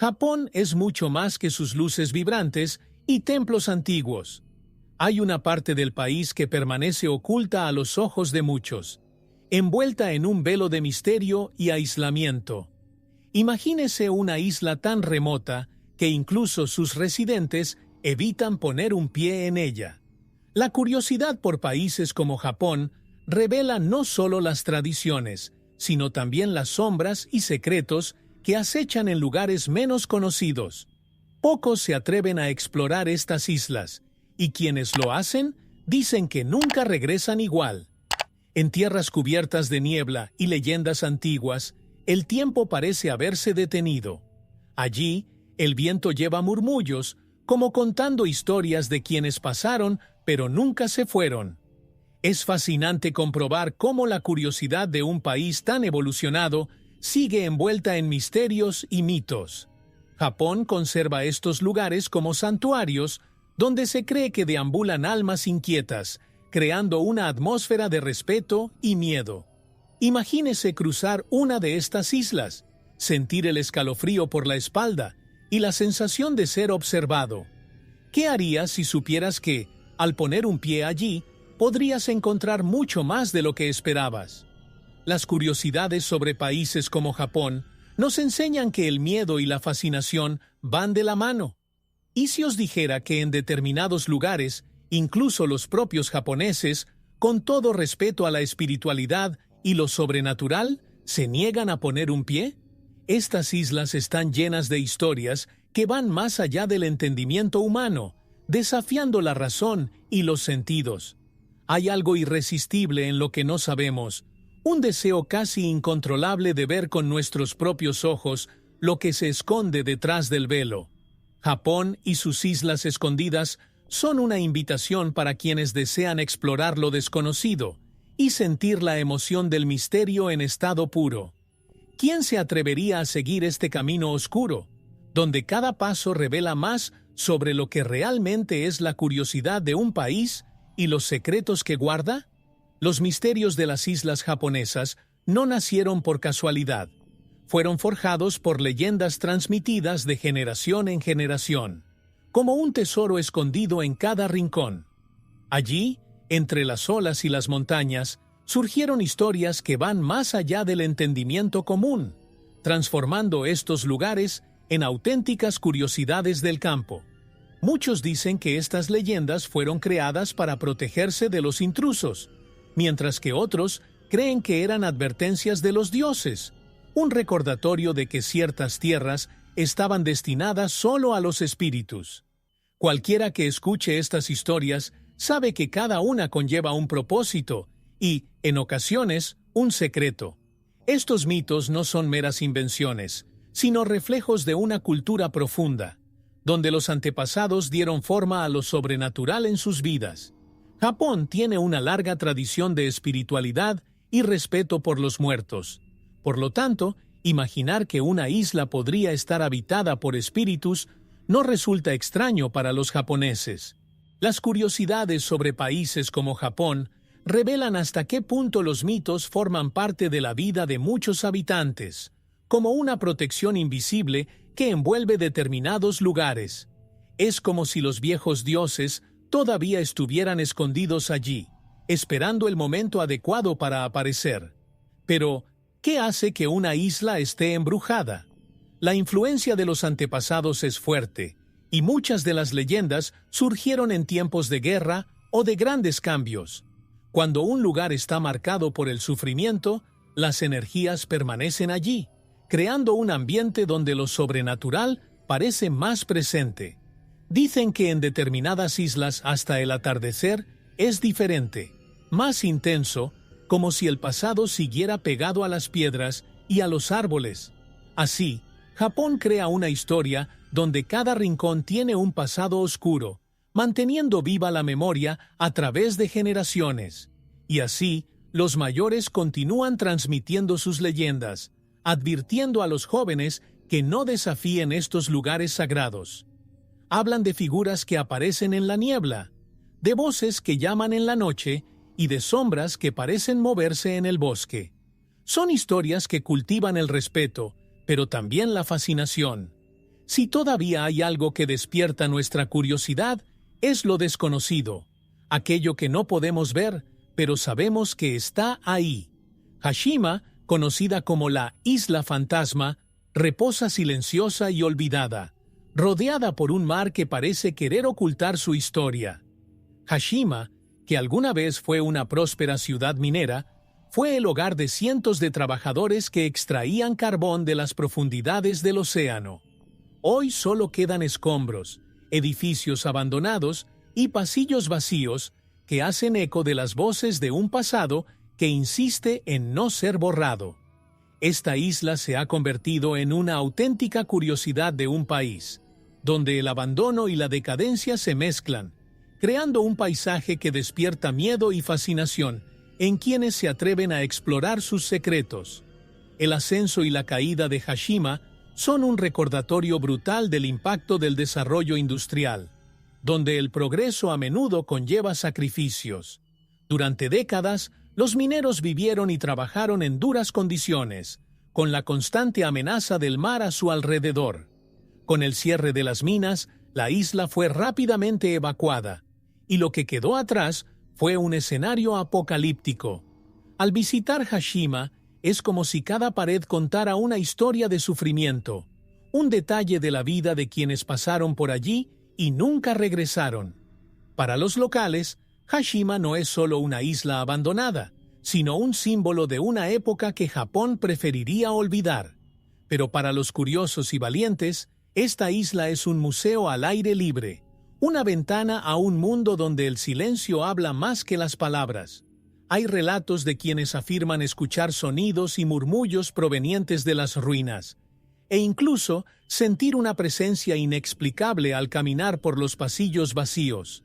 Japón es mucho más que sus luces vibrantes y templos antiguos. Hay una parte del país que permanece oculta a los ojos de muchos, envuelta en un velo de misterio y aislamiento. Imagínese una isla tan remota que incluso sus residentes evitan poner un pie en ella. La curiosidad por países como Japón revela no solo las tradiciones, sino también las sombras y secretos que acechan en lugares menos conocidos. Pocos se atreven a explorar estas islas, y quienes lo hacen dicen que nunca regresan igual. En tierras cubiertas de niebla y leyendas antiguas, el tiempo parece haberse detenido. Allí, el viento lleva murmullos, como contando historias de quienes pasaron, pero nunca se fueron. Es fascinante comprobar cómo la curiosidad de un país tan evolucionado sigue envuelta en misterios y mitos. Japón conserva estos lugares como santuarios, donde se cree que deambulan almas inquietas, creando una atmósfera de respeto y miedo. Imagínese cruzar una de estas islas, sentir el escalofrío por la espalda y la sensación de ser observado. ¿Qué harías si supieras que, al poner un pie allí, podrías encontrar mucho más de lo que esperabas? Las curiosidades sobre países como Japón nos enseñan que el miedo y la fascinación van de la mano. ¿Y si os dijera que en determinados lugares, incluso los propios japoneses, con todo respeto a la espiritualidad y lo sobrenatural, se niegan a poner un pie? Estas islas están llenas de historias que van más allá del entendimiento humano, desafiando la razón y los sentidos. Hay algo irresistible en lo que no sabemos, un deseo casi incontrolable de ver con nuestros propios ojos lo que se esconde detrás del velo. Japón y sus islas escondidas son una invitación para quienes desean explorar lo desconocido y sentir la emoción del misterio en estado puro. ¿Quién se atrevería a seguir este camino oscuro, donde cada paso revela más sobre lo que realmente es la curiosidad de un país y los secretos que guarda? Los misterios de las islas japonesas no nacieron por casualidad. Fueron forjados por leyendas transmitidas de generación en generación, como un tesoro escondido en cada rincón. Allí, entre las olas y las montañas, surgieron historias que van más allá del entendimiento común, transformando estos lugares en auténticas curiosidades del campo. Muchos dicen que estas leyendas fueron creadas para protegerse de los intrusos, mientras que otros creen que eran advertencias de los dioses, un recordatorio de que ciertas tierras estaban destinadas solo a los espíritus. Cualquiera que escuche estas historias sabe que cada una conlleva un propósito y, en ocasiones, un secreto. Estos mitos no son meras invenciones, sino reflejos de una cultura profunda, donde los antepasados dieron forma a lo sobrenatural en sus vidas. Japón tiene una larga tradición de espiritualidad y respeto por los muertos. Por lo tanto, imaginar que una isla podría estar habitada por espíritus no resulta extraño para los japoneses. Las curiosidades sobre países como Japón revelan hasta qué punto los mitos forman parte de la vida de muchos habitantes, como una protección invisible que envuelve determinados lugares. Es como si los viejos dioses todavía estuvieran escondidos allí, esperando el momento adecuado para aparecer. Pero, ¿qué hace que una isla esté embrujada? La influencia de los antepasados es fuerte, y muchas de las leyendas surgieron en tiempos de guerra o de grandes cambios. Cuando un lugar está marcado por el sufrimiento, las energías permanecen allí, creando un ambiente donde lo sobrenatural parece más presente. Dicen que en determinadas islas hasta el atardecer es diferente, más intenso, como si el pasado siguiera pegado a las piedras y a los árboles. Así, Japón crea una historia donde cada rincón tiene un pasado oscuro, manteniendo viva la memoria a través de generaciones. Y así, los mayores continúan transmitiendo sus leyendas, advirtiendo a los jóvenes que no desafíen estos lugares sagrados. Hablan de figuras que aparecen en la niebla, de voces que llaman en la noche y de sombras que parecen moverse en el bosque. Son historias que cultivan el respeto, pero también la fascinación. Si todavía hay algo que despierta nuestra curiosidad, es lo desconocido, aquello que no podemos ver, pero sabemos que está ahí. Hashima, conocida como la Isla Fantasma, reposa silenciosa y olvidada, rodeada por un mar que parece querer ocultar su historia. Hashima, que alguna vez fue una próspera ciudad minera, fue el hogar de cientos de trabajadores que extraían carbón de las profundidades del océano. Hoy solo quedan escombros, edificios abandonados y pasillos vacíos que hacen eco de las voces de un pasado que insiste en no ser borrado. Esta isla se ha convertido en una auténtica curiosidad de un país, donde el abandono y la decadencia se mezclan, creando un paisaje que despierta miedo y fascinación en quienes se atreven a explorar sus secretos. El ascenso y la caída de Hashima son un recordatorio brutal del impacto del desarrollo industrial, donde el progreso a menudo conlleva sacrificios. Durante décadas, los mineros vivieron y trabajaron en duras condiciones, con la constante amenaza del mar a su alrededor. Con el cierre de las minas, la isla fue rápidamente evacuada, y lo que quedó atrás fue un escenario apocalíptico. Al visitar Hashima, es como si cada pared contara una historia de sufrimiento, un detalle de la vida de quienes pasaron por allí y nunca regresaron. Para los locales, Hashima no es solo una isla abandonada, sino un símbolo de una época que Japón preferiría olvidar. Pero para los curiosos y valientes, esta isla es un museo al aire libre, una ventana a un mundo donde el silencio habla más que las palabras. Hay relatos de quienes afirman escuchar sonidos y murmullos provenientes de las ruinas, e incluso sentir una presencia inexplicable al caminar por los pasillos vacíos.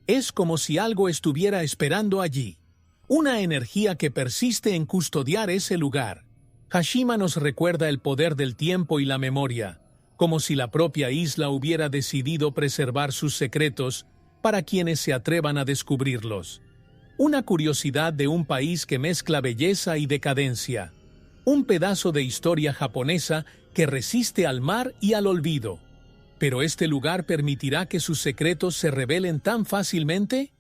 Es como si algo estuviera esperando allí, una energía que persiste en custodiar ese lugar. Hashima nos recuerda el poder del tiempo y la memoria, como si la propia isla hubiera decidido preservar sus secretos para quienes se atrevan a descubrirlos. Una curiosidad de un país que mezcla belleza y decadencia. Un pedazo de historia japonesa que resiste al mar y al olvido. ¿Pero este lugar permitirá que sus secretos se revelen tan fácilmente?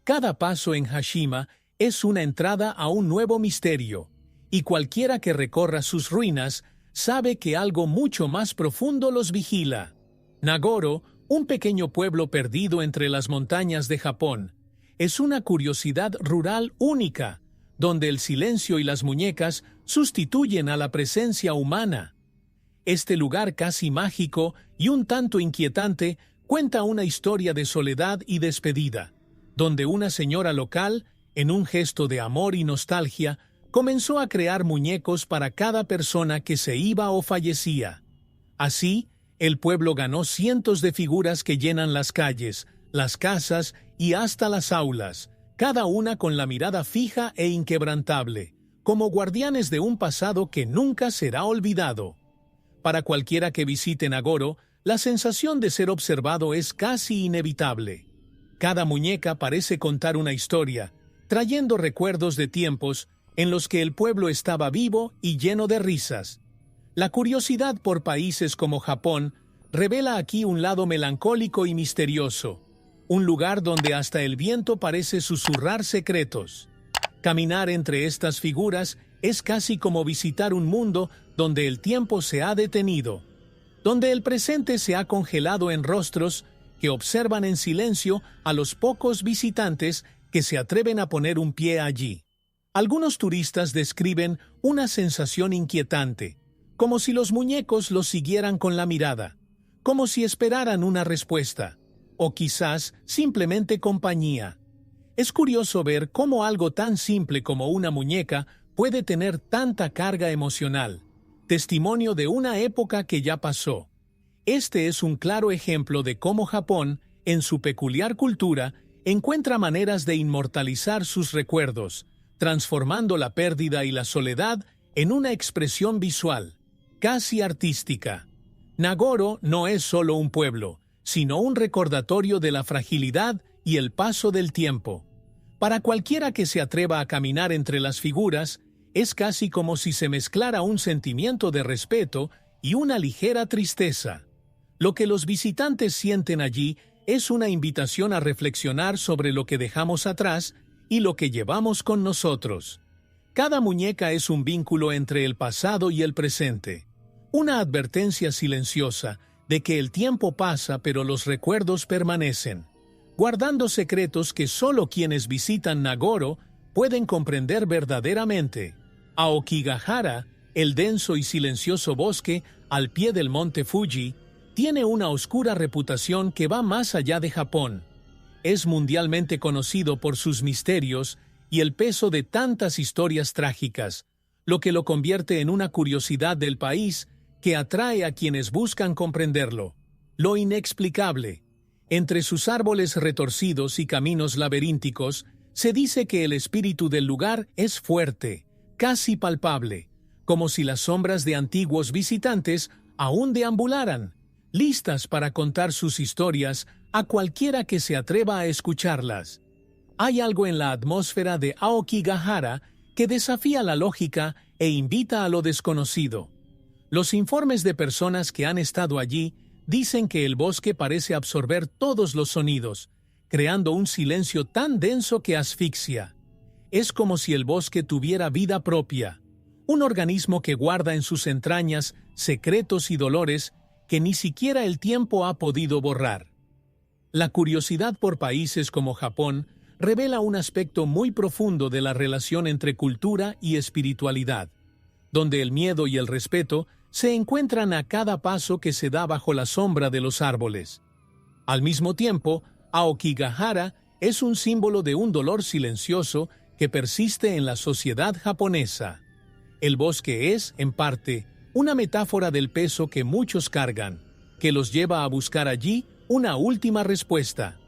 Cada paso en Hashima es una entrada a un nuevo misterio, y cualquiera que recorra sus ruinas sabe que algo mucho más profundo los vigila. Nagoro, un pequeño pueblo perdido entre las montañas de Japón, es una curiosidad rural única, donde el silencio y las muñecas sustituyen a la presencia humana. Este lugar casi mágico y un tanto inquietante cuenta una historia de soledad y despedida, donde una señora local, en un gesto de amor y nostalgia, comenzó a crear muñecos para cada persona que se iba o fallecía. Así, el pueblo ganó cientos de figuras que llenan las calles, las casas y hasta las aulas, cada una con la mirada fija e inquebrantable, como guardianes de un pasado que nunca será olvidado. Para cualquiera que visite Nagoro, la sensación de ser observado es casi inevitable. Cada muñeca parece contar una historia, trayendo recuerdos de tiempos en los que el pueblo estaba vivo y lleno de risas. La curiosidad por países como Japón revela aquí un lado melancólico y misterioso, un lugar donde hasta el viento parece susurrar secretos. Caminar entre estas figuras es casi como visitar un mundo donde el tiempo se ha detenido, donde el presente se ha congelado en rostros que observan en silencio a los pocos visitantes que se atreven a poner un pie allí. Algunos turistas describen una sensación inquietante, como si los muñecos los siguieran con la mirada, como si esperaran una respuesta, o quizás simplemente compañía. Es curioso ver cómo algo tan simple como una muñeca puede tener tanta carga emocional, testimonio de una época que ya pasó. Este es un claro ejemplo de cómo Japón, en su peculiar cultura, encuentra maneras de inmortalizar sus recuerdos, transformando la pérdida y la soledad en una expresión visual, casi artística. Nagoro no es solo un pueblo, sino un recordatorio de la fragilidad y el paso del tiempo. Para cualquiera que se atreva a caminar entre las figuras, es casi como si se mezclara un sentimiento de respeto y una ligera tristeza. Lo que los visitantes sienten allí es una invitación a reflexionar sobre lo que dejamos atrás y lo que llevamos con nosotros. Cada muñeca es un vínculo entre el pasado y el presente, una advertencia silenciosa de que el tiempo pasa pero los recuerdos permanecen, guardando secretos que solo quienes visitan Nagoro pueden comprender verdaderamente. Aokigahara, el denso y silencioso bosque al pie del monte Fuji, tiene una oscura reputación que va más allá de Japón. Es mundialmente conocido por sus misterios y el peso de tantas historias trágicas, lo que lo convierte en una curiosidad del país que atrae a quienes buscan comprenderlo. Lo inexplicable. Entre sus árboles retorcidos y caminos laberínticos, se dice que el espíritu del lugar es fuerte, casi palpable, como si las sombras de antiguos visitantes aún deambularan, listas para contar sus historias a cualquiera que se atreva a escucharlas. Hay algo en la atmósfera de Aokigahara que desafía la lógica e invita a lo desconocido. Los informes de personas que han estado allí dicen que el bosque parece absorber todos los sonidos, creando un silencio tan denso que asfixia. Es como si el bosque tuviera vida propia, un organismo que guarda en sus entrañas secretos y dolores que ni siquiera el tiempo ha podido borrar. La curiosidad por países como Japón revela un aspecto muy profundo de la relación entre cultura y espiritualidad, donde el miedo y el respeto se encuentran a cada paso que se da bajo la sombra de los árboles. Al mismo tiempo, Aokigahara es un símbolo de un dolor silencioso que persiste en la sociedad japonesa. El bosque es, en parte, una metáfora del peso que muchos cargan, que los lleva a buscar allí una última respuesta.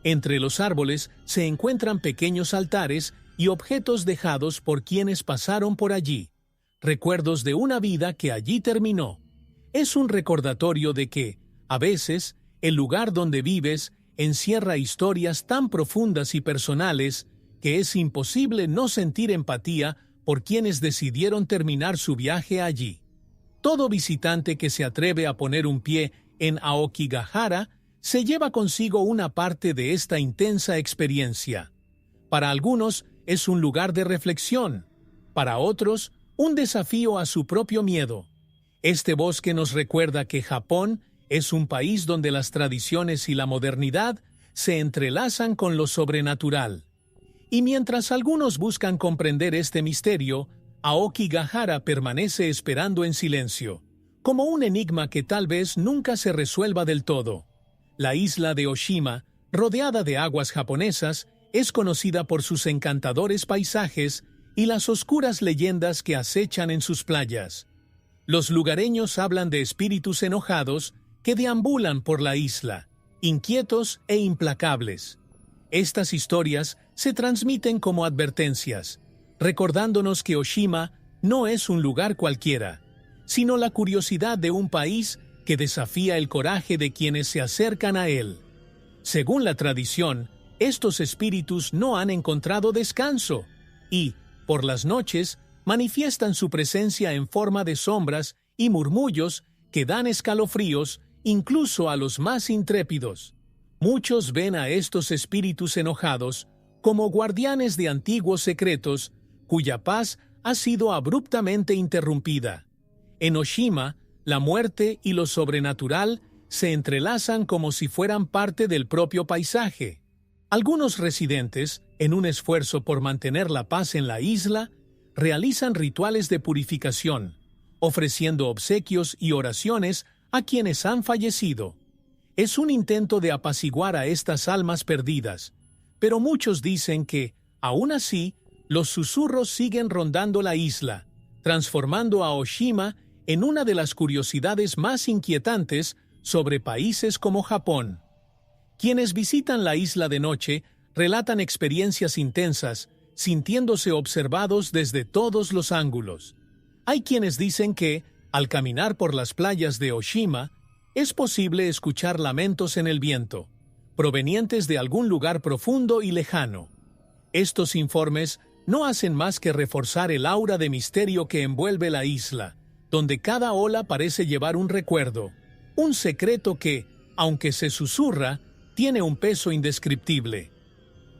Entre los árboles se encuentran pequeños altares y objetos dejados por quienes pasaron por allí, recuerdos de una vida que allí terminó. Es un recordatorio de que, a veces, el lugar donde vives encierra historias tan profundas y personales que es imposible no sentir empatía por quienes decidieron terminar su viaje allí. Todo visitante que se atreve a poner un pie en Aokigahara se lleva consigo una parte de esta intensa experiencia. Para algunos es un lugar de reflexión, para otros un desafío a su propio miedo. Este bosque nos recuerda que Japón es un país donde las tradiciones y la modernidad se entrelazan con lo sobrenatural. Y mientras algunos buscan comprender este misterio, Aokigahara permanece esperando en silencio, como un enigma que tal vez nunca se resuelva del todo. La isla de Oshima, rodeada de aguas japonesas, es conocida por sus encantadores paisajes y las oscuras leyendas que acechan en sus playas. Los lugareños hablan de espíritus enojados que deambulan por la isla, inquietos e implacables. Estas historias se transmiten como advertencias, recordándonos que Oshima no es un lugar cualquiera, sino la curiosidad de un país que desafía el coraje de quienes se acercan a él. Según la tradición, estos espíritus no han encontrado descanso y, por las noches, manifiestan su presencia en forma de sombras y murmullos que dan escalofríos incluso a los más intrépidos. Muchos ven a estos espíritus enojados como guardianes de antiguos secretos cuya paz ha sido abruptamente interrumpida. En Oshima, la muerte y lo sobrenatural se entrelazan como si fueran parte del propio paisaje. Algunos residentes, en un esfuerzo por mantener la paz en la isla, realizan rituales de purificación, ofreciendo obsequios y oraciones a quienes han fallecido. Es un intento de apaciguar a estas almas perdidas, pero muchos dicen que, aún así, los susurros siguen rondando la isla, transformando a Oshima en una de las curiosidades más inquietantes sobre países como Japón. Quienes visitan la isla de noche relatan experiencias intensas, sintiéndose observados desde todos los ángulos. Hay quienes dicen que, al caminar por las playas de Oshima, es posible escuchar lamentos en el viento, provenientes de algún lugar profundo y lejano. Estos informes no hacen más que reforzar el aura de misterio que envuelve la isla, donde cada ola parece llevar un recuerdo, Un secreto que, aunque se susurra, tiene un peso indescriptible.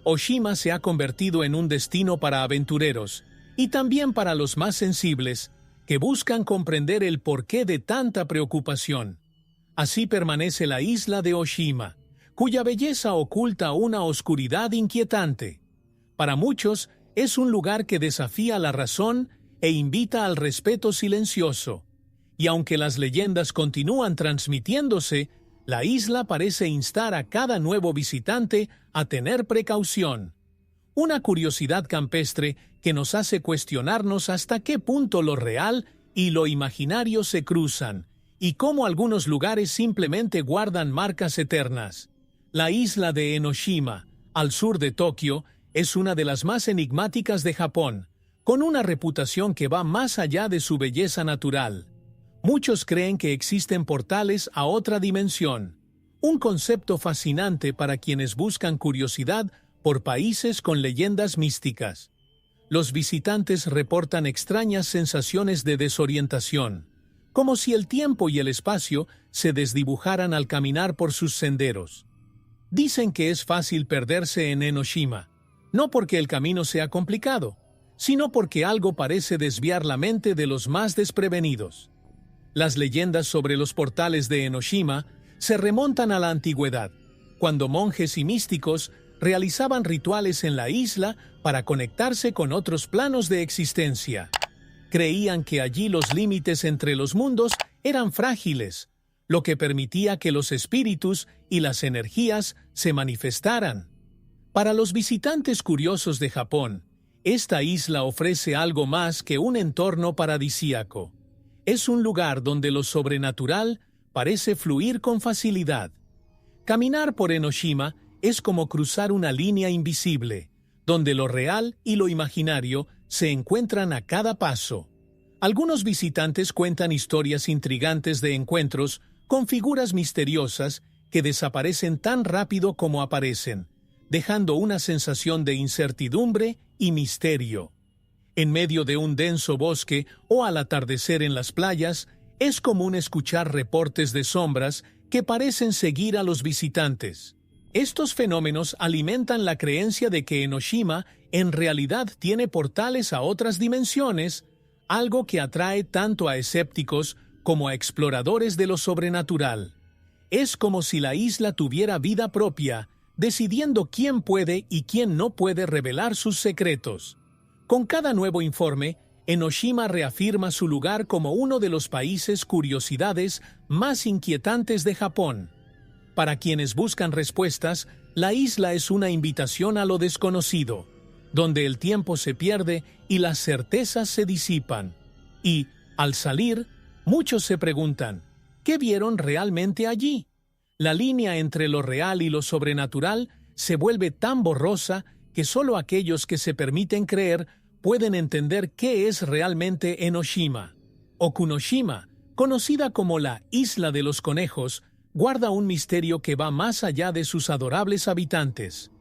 Oshima se ha convertido en un destino para aventureros, y también para los más sensibles, que buscan comprender el porqué de tanta preocupación. Así permanece la isla de Oshima, cuya belleza oculta una oscuridad inquietante. Para muchos, es un lugar que desafía la razón e invita al respeto silencioso. Y aunque las leyendas continúan transmitiéndose, la isla parece instar a cada nuevo visitante a tener precaución. Una curiosidad campestre que nos hace cuestionarnos hasta qué punto lo real y lo imaginario se cruzan, y cómo algunos lugares simplemente guardan marcas eternas. La isla de Enoshima, al sur de Tokio, es una de las más enigmáticas de Japón, con una reputación que va más allá de su belleza natural. Muchos creen que existen portales a otra dimensión, un concepto fascinante para quienes buscan curiosidad por países con leyendas místicas. Los visitantes reportan extrañas sensaciones de desorientación, como si el tiempo y el espacio se desdibujaran al caminar por sus senderos. Dicen que es fácil perderse en Enoshima, no porque el camino sea complicado, sino porque algo parece desviar la mente de los más desprevenidos. Las leyendas sobre los portales de Enoshima se remontan a la antigüedad, cuando monjes y místicos realizaban rituales en la isla para conectarse con otros planos de existencia. Creían que allí los límites entre los mundos eran frágiles, lo que permitía que los espíritus y las energías se manifestaran. Para los visitantes curiosos de Japón, esta isla ofrece algo más que un entorno paradisíaco. Es un lugar donde lo sobrenatural parece fluir con facilidad. Caminar por Enoshima es como cruzar una línea invisible, donde lo real y lo imaginario se encuentran a cada paso. Algunos visitantes cuentan historias intrigantes de encuentros con figuras misteriosas que desaparecen tan rápido como aparecen, dejando una sensación de incertidumbre y misterio. En medio de un denso bosque o al atardecer en las playas, es común escuchar reportes de sombras que parecen seguir a los visitantes. Estos fenómenos alimentan la creencia de que Enoshima en realidad tiene portales a otras dimensiones, algo que atrae tanto a escépticos como a exploradores de lo sobrenatural. Es como si la isla tuviera vida propia, decidiendo quién puede y quién no puede revelar sus secretos. Con cada nuevo informe, Enoshima reafirma su lugar como uno de los países curiosidades más inquietantes de Japón. Para quienes buscan respuestas, la isla es una invitación a lo desconocido, donde el tiempo se pierde y las certezas se disipan. Y, al salir, muchos se preguntan, ¿qué vieron realmente allí? La línea entre lo real y lo sobrenatural se vuelve tan borrosa que solo aquellos que se permiten creer pueden entender qué es realmente Enoshima. Okunoshima, conocida como la Isla de los Conejos, guarda un misterio que va más allá de sus adorables habitantes.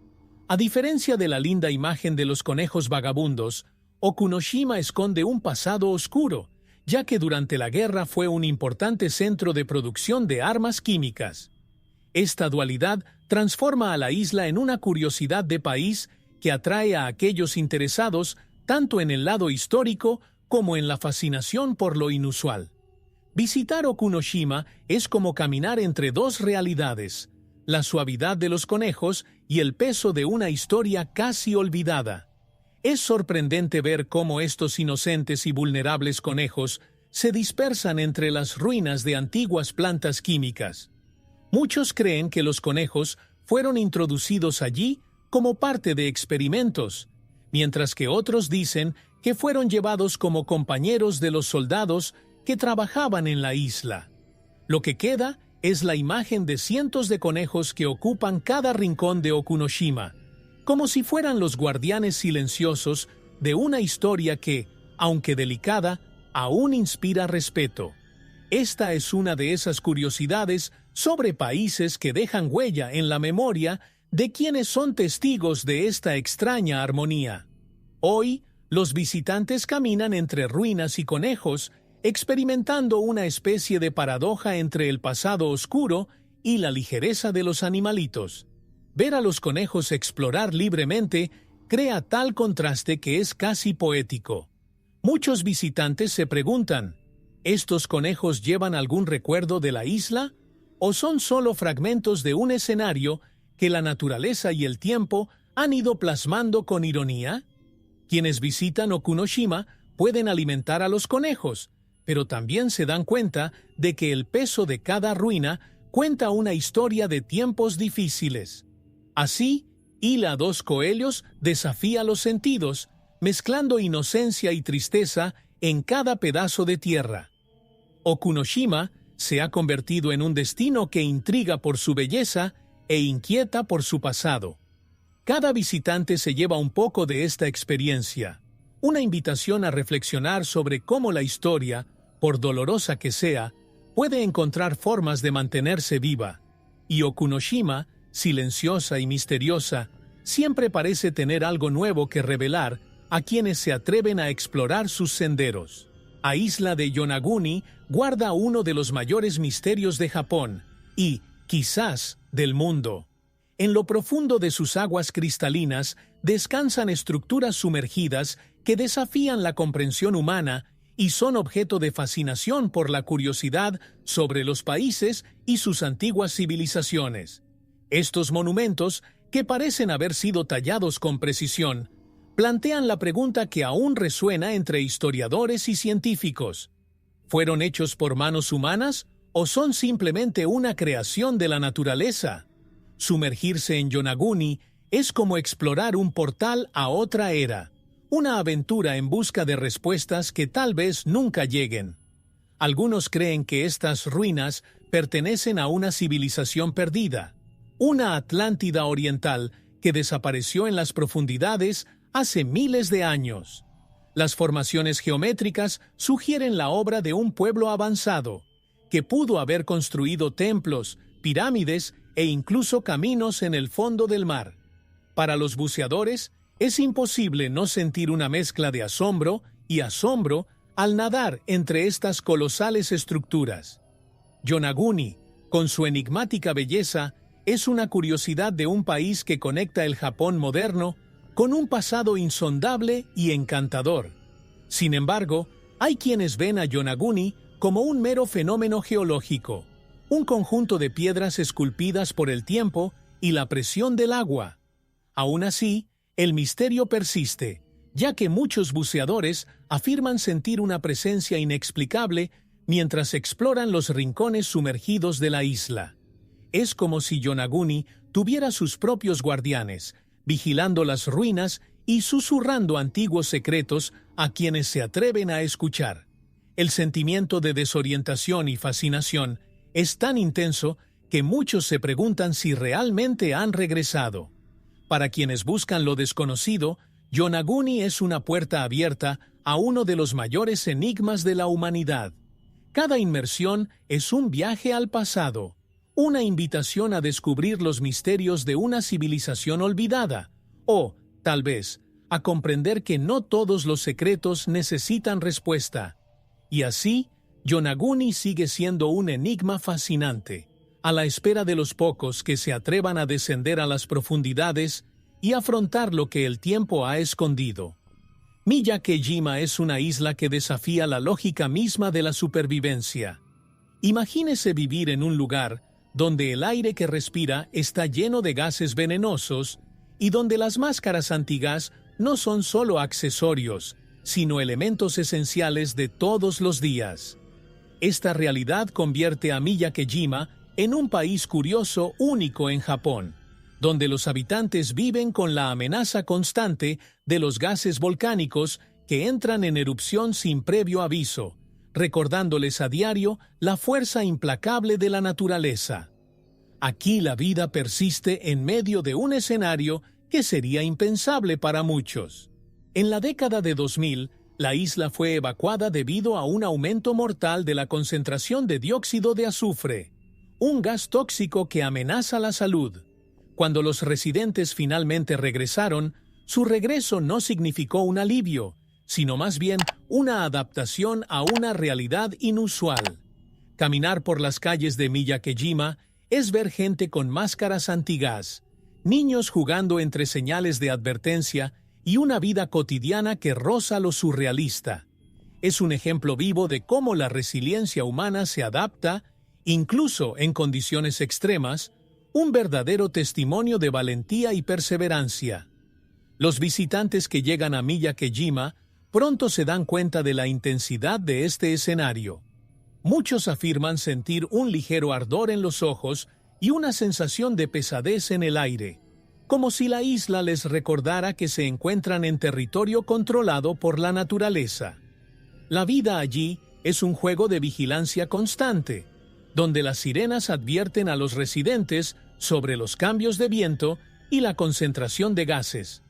A diferencia de la linda imagen de los conejos vagabundos, Okunoshima esconde un pasado oscuro, ya que durante la guerra fue un importante centro de producción de armas químicas. Esta dualidad transforma a la isla en una curiosidad de país que atrae a aquellos interesados tanto en el lado histórico como en la fascinación por lo inusual. Visitar Okunoshima es como caminar entre dos realidades, la suavidad de los conejos y el peso de una historia casi olvidada. Es sorprendente ver cómo estos inocentes y vulnerables conejos se dispersan entre las ruinas de antiguas plantas químicas. Muchos creen que los conejos fueron introducidos allí como parte de experimentos, mientras que otros dicen que fueron llevados como compañeros de los soldados que trabajaban en la isla. Lo que queda es la imagen de cientos de conejos que ocupan cada rincón de Okunoshima, como si fueran los guardianes silenciosos de una historia que, aunque delicada, aún inspira respeto. Esta es una de esas curiosidades sobre países que dejan huella en la memoria de quienes son testigos de esta extraña armonía. Hoy, los visitantes caminan entre ruinas y conejos, experimentando una especie de paradoja entre el pasado oscuro y la ligereza de los animalitos. Ver a los conejos explorar libremente crea tal contraste que es casi poético. Muchos visitantes se preguntan, ¿estos conejos llevan algún recuerdo de la isla? ¿O son solo fragmentos de un escenario que la naturaleza y el tiempo han ido plasmando con ironía? Quienes visitan Okunoshima pueden alimentar a los conejos, pero también se dan cuenta de que el peso de cada ruina cuenta una historia de tiempos difíciles. Así, Hila Dos Coelhos desafía los sentidos, mezclando inocencia y tristeza en cada pedazo de tierra. Okunoshima se ha convertido en un destino que intriga por su belleza e inquieta por su pasado. Cada visitante se lleva un poco de esta experiencia, una invitación a reflexionar sobre cómo la historia, por dolorosa que sea, puede encontrar formas de mantenerse viva, y Okunoshima, silenciosa y misteriosa, siempre parece tener algo nuevo que revelar a quienes se atreven a explorar sus senderos. La isla de Yonaguni guarda uno de los mayores misterios de Japón y, quizás, del mundo. En lo profundo de sus aguas cristalinas descansan estructuras sumergidas que desafían la comprensión humana y son objeto de fascinación por la curiosidad sobre los países y sus antiguas civilizaciones. Estos monumentos, que parecen haber sido tallados con precisión, plantean la pregunta que aún resuena entre historiadores y científicos. ¿Fueron hechos por manos humanas o son simplemente una creación de la naturaleza? Sumergirse en Yonaguni es como explorar un portal a otra era, una aventura en busca de respuestas que tal vez nunca lleguen. Algunos creen que estas ruinas pertenecen a una civilización perdida, una Atlántida oriental que desapareció en las profundidades hace miles de años. Las formaciones geométricas sugieren la obra de un pueblo avanzado, que pudo haber construido templos, pirámides e incluso caminos en el fondo del mar. Para los buceadores, es imposible no sentir una mezcla de asombro y asombro al nadar entre estas colosales estructuras. Yonaguni, con su enigmática belleza, es una curiosidad de un país que conecta el Japón moderno con un pasado insondable y encantador. Sin embargo, hay quienes ven a Yonaguni como un mero fenómeno geológico, un conjunto de piedras esculpidas por el tiempo y la presión del agua. Aún así, el misterio persiste, ya que muchos buceadores afirman sentir una presencia inexplicable mientras exploran los rincones sumergidos de la isla. Es como si Yonaguni tuviera sus propios guardianes, vigilando las ruinas y susurrando antiguos secretos a quienes se atreven a escuchar. El sentimiento de desorientación y fascinación es tan intenso que muchos se preguntan si realmente han regresado. Para quienes buscan lo desconocido, Yonaguni es una puerta abierta a uno de los mayores enigmas de la humanidad. Cada inmersión es un viaje al pasado, una invitación a descubrir los misterios de una civilización olvidada, o, tal vez, a comprender que no todos los secretos necesitan respuesta. Y así, Yonaguni sigue siendo un enigma fascinante, a la espera de los pocos que se atrevan a descender a las profundidades y afrontar lo que el tiempo ha escondido. Miyake-jima es una isla que desafía la lógica misma de la supervivencia. Imagínese vivir en un lugar donde el aire que respira está lleno de gases venenosos y donde las máscaras antigas no son solo accesorios, sino elementos esenciales de todos los días. Esta realidad convierte a Miyake-jima en un país curioso único en Japón, donde los habitantes viven con la amenaza constante de los gases volcánicos que entran en erupción sin previo aviso, recordándoles a diario la fuerza implacable de la naturaleza. Aquí la vida persiste en medio de un escenario que sería impensable para muchos. En la década de 2000, la isla fue evacuada debido a un aumento mortal de la concentración de dióxido de azufre, un gas tóxico que amenaza la salud. Cuando los residentes finalmente regresaron, su regreso no significó un alivio, sino más bien una adaptación a una realidad inusual. Caminar por las calles de Miyakejima es ver gente con máscaras antigas, niños jugando entre señales de advertencia y una vida cotidiana que roza lo surrealista. Es un ejemplo vivo de cómo la resiliencia humana se adapta, incluso en condiciones extremas, un verdadero testimonio de valentía y perseverancia. Los visitantes que llegan a Miyakejima pronto se dan cuenta de la intensidad de este escenario. Muchos afirman sentir un ligero ardor en los ojos y una sensación de pesadez en el aire, como si la isla les recordara que se encuentran en territorio controlado por la naturaleza. La vida allí es un juego de vigilancia constante, donde las sirenas advierten a los residentes sobre los cambios de viento y la concentración de gases.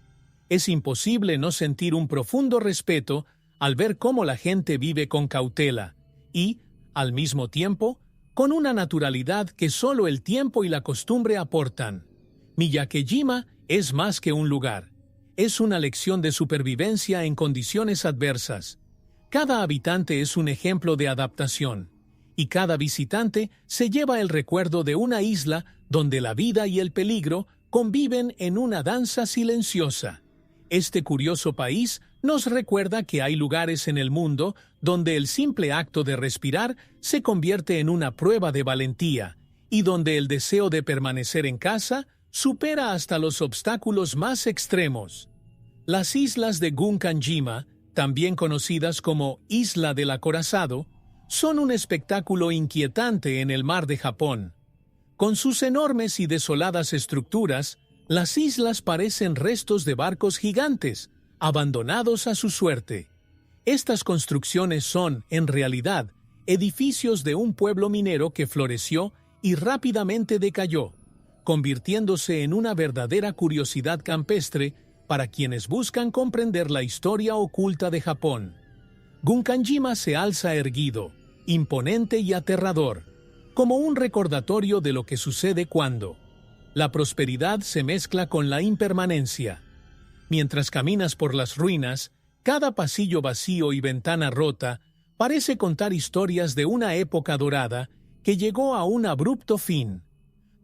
Es imposible no sentir un profundo respeto al ver cómo la gente vive con cautela y, al mismo tiempo, con una naturalidad que solo el tiempo y la costumbre aportan. Miyakejima es más que un lugar. Es una lección de supervivencia en condiciones adversas. Cada habitante es un ejemplo de adaptación, y cada visitante se lleva el recuerdo de una isla donde la vida y el peligro conviven en una danza silenciosa. Este curioso país nos recuerda que hay lugares en el mundo donde el simple acto de respirar se convierte en una prueba de valentía y donde el deseo de permanecer en casa supera hasta los obstáculos más extremos. Las islas de Gunkanjima, también conocidas como Isla del Acorazado, son un espectáculo inquietante en el mar de Japón. Con sus enormes y desoladas estructuras, las islas parecen restos de barcos gigantes, abandonados a su suerte. Estas construcciones son, en realidad, edificios de un pueblo minero que floreció y rápidamente decayó, convirtiéndose en una verdadera curiosidad campestre para quienes buscan comprender la historia oculta de Japón. Gunkanjima se alza erguido, imponente y aterrador, como un recordatorio de lo que sucede cuando la prosperidad se mezcla con la impermanencia. Mientras caminas por las ruinas, cada pasillo vacío y ventana rota parece contar historias de una época dorada que llegó a un abrupto fin.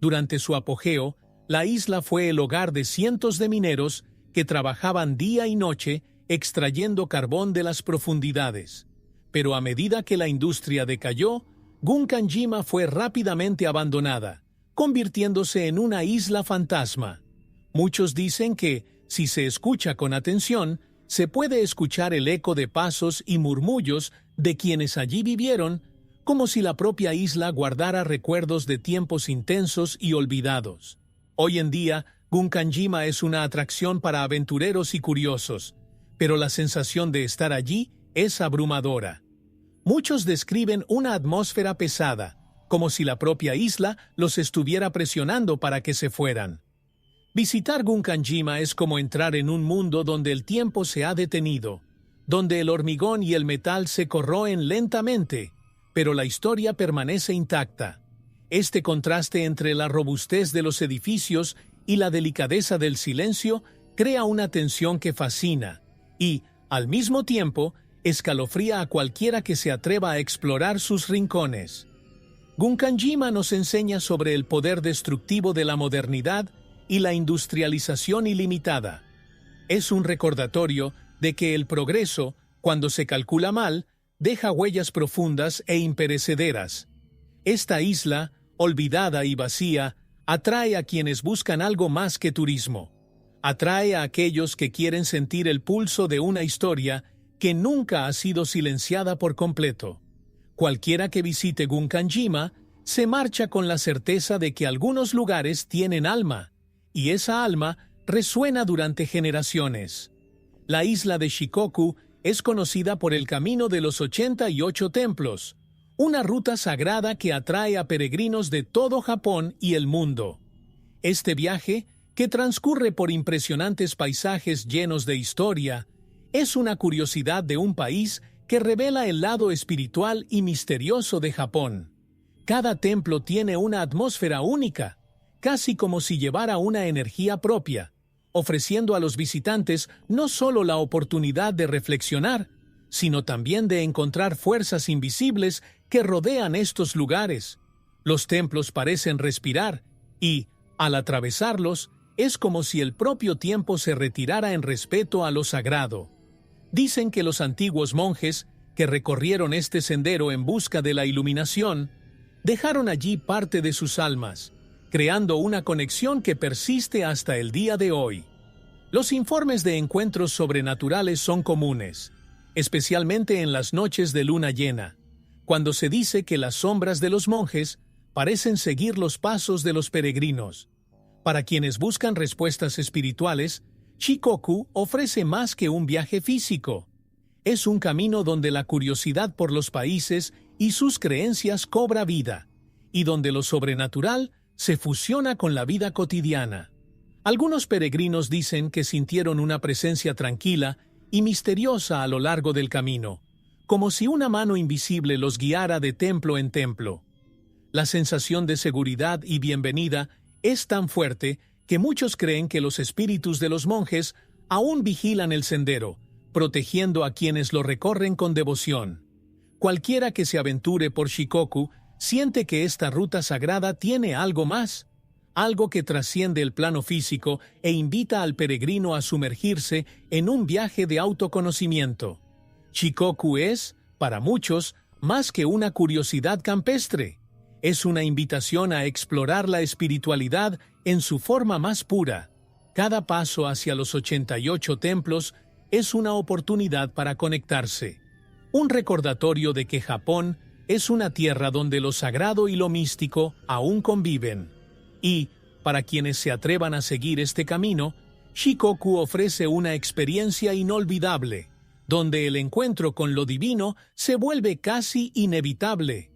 Durante su apogeo, la isla fue el hogar de cientos de mineros que trabajaban día y noche extrayendo carbón de las profundidades. Pero a medida que la industria decayó, Gunkanjima fue rápidamente abandonada, convirtiéndose en una isla fantasma. Muchos dicen que, si se escucha con atención, se puede escuchar el eco de pasos y murmullos de quienes allí vivieron, como si la propia isla guardara recuerdos de tiempos intensos y olvidados. Hoy en día, Gunkanjima es una atracción para aventureros y curiosos, pero la sensación de estar allí es abrumadora. Muchos describen una atmósfera pesada, como si la propia isla los estuviera presionando para que se fueran. Visitar Gunkanjima es como entrar en un mundo donde el tiempo se ha detenido, donde el hormigón y el metal se corroen lentamente, pero la historia permanece intacta. Este contraste entre la robustez de los edificios y la delicadeza del silencio crea una tensión que fascina y, al mismo tiempo, escalofría a cualquiera que se atreva a explorar sus rincones. Gunkanjima nos enseña sobre el poder destructivo de la modernidad y la industrialización ilimitada. Es un recordatorio de que el progreso, cuando se calcula mal, deja huellas profundas e imperecederas. Esta isla, olvidada y vacía, atrae a quienes buscan algo más que turismo. Atrae a aquellos que quieren sentir el pulso de una historia que nunca ha sido silenciada por completo. Cualquiera que visite Gunkanjima se marcha con la certeza de que algunos lugares tienen alma, y esa alma resuena durante generaciones. La isla de Shikoku es conocida por el Camino de los 88 Templos, una ruta sagrada que atrae a peregrinos de todo Japón y el mundo. Este viaje, que transcurre por impresionantes paisajes llenos de historia, es una curiosidad de un país que revela el lado espiritual y misterioso de Japón. Cada templo tiene una atmósfera única, casi como si llevara una energía propia, ofreciendo a los visitantes no solo la oportunidad de reflexionar, sino también de encontrar fuerzas invisibles que rodean estos lugares. Los templos parecen respirar y, al atravesarlos, es como si el propio tiempo se retirara en respeto a lo sagrado. Dicen que los antiguos monjes, que recorrieron este sendero en busca de la iluminación, dejaron allí parte de sus almas, creando una conexión que persiste hasta el día de hoy. Los informes de encuentros sobrenaturales son comunes, especialmente en las noches de luna llena, cuando se dice que las sombras de los monjes parecen seguir los pasos de los peregrinos. Para quienes buscan respuestas espirituales, Shikoku ofrece más que un viaje físico. Es un camino donde la curiosidad por los países y sus creencias cobra vida, y donde lo sobrenatural se fusiona con la vida cotidiana. Algunos peregrinos dicen que sintieron una presencia tranquila y misteriosa a lo largo del camino, como si una mano invisible los guiara de templo en templo. La sensación de seguridad y bienvenida es tan fuerte que muchos creen que los espíritus de los monjes aún vigilan el sendero, protegiendo a quienes lo recorren con devoción. Cualquiera que se aventure por Shikoku siente que esta ruta sagrada tiene algo más, algo que trasciende el plano físico e invita al peregrino a sumergirse en un viaje de autoconocimiento. Shikoku es, para muchos, más que una curiosidad campestre. Es una invitación a explorar la espiritualidad en su forma más pura. Cada paso hacia los 88 templos es una oportunidad para conectarse. Un recordatorio de que Japón es una tierra donde lo sagrado y lo místico aún conviven. Y, para quienes se atrevan a seguir este camino, Shikoku ofrece una experiencia inolvidable, donde el encuentro con lo divino se vuelve casi inevitable.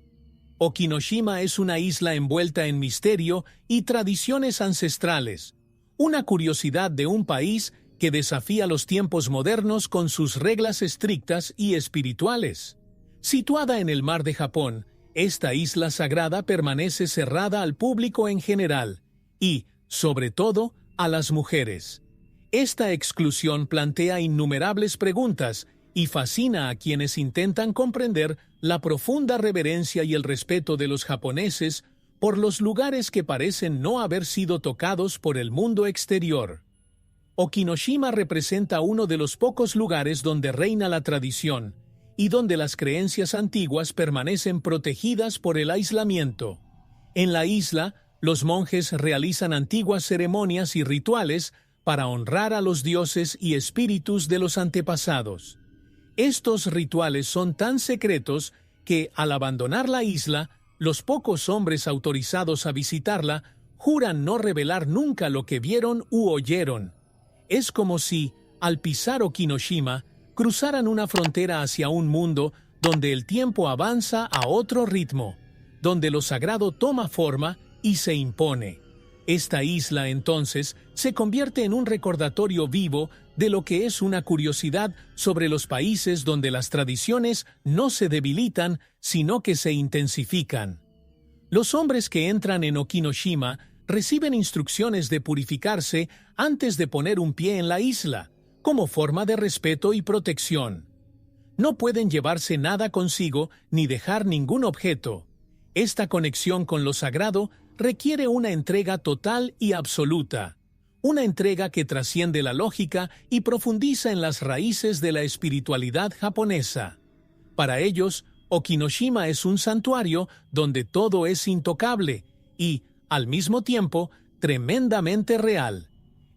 Okinoshima es una isla envuelta en misterio y tradiciones ancestrales, una curiosidad de un país que desafía los tiempos modernos con sus reglas estrictas y espirituales. Situada en el mar de Japón, esta isla sagrada permanece cerrada al público en general y, sobre todo, a las mujeres. Esta exclusión plantea innumerables preguntas y fascina a quienes intentan comprender la profunda reverencia y el respeto de los japoneses por los lugares que parecen no haber sido tocados por el mundo exterior. Okinoshima representa uno de los pocos lugares donde reina la tradición y donde las creencias antiguas permanecen protegidas por el aislamiento. En la isla, los monjes realizan antiguas ceremonias y rituales para honrar a los dioses y espíritus de los antepasados. Estos rituales son tan secretos que, al abandonar la isla, los pocos hombres autorizados a visitarla juran no revelar nunca lo que vieron u oyeron. Es como si, al pisar Okinoshima, cruzaran una frontera hacia un mundo donde el tiempo avanza a otro ritmo, donde lo sagrado toma forma y se impone. Esta isla, entonces, se convierte en un recordatorio vivo de lo que es una curiosidad sobre los países donde las tradiciones no se debilitan, sino que se intensifican. Los hombres que entran en Okinoshima reciben instrucciones de purificarse antes de poner un pie en la isla, como forma de respeto y protección. No pueden llevarse nada consigo ni dejar ningún objeto. Esta conexión con lo sagrado requiere una entrega total y absoluta, una entrega que trasciende la lógica y profundiza en las raíces de la espiritualidad japonesa. Para ellos, Okinoshima es un santuario donde todo es intocable y, al mismo tiempo, tremendamente real.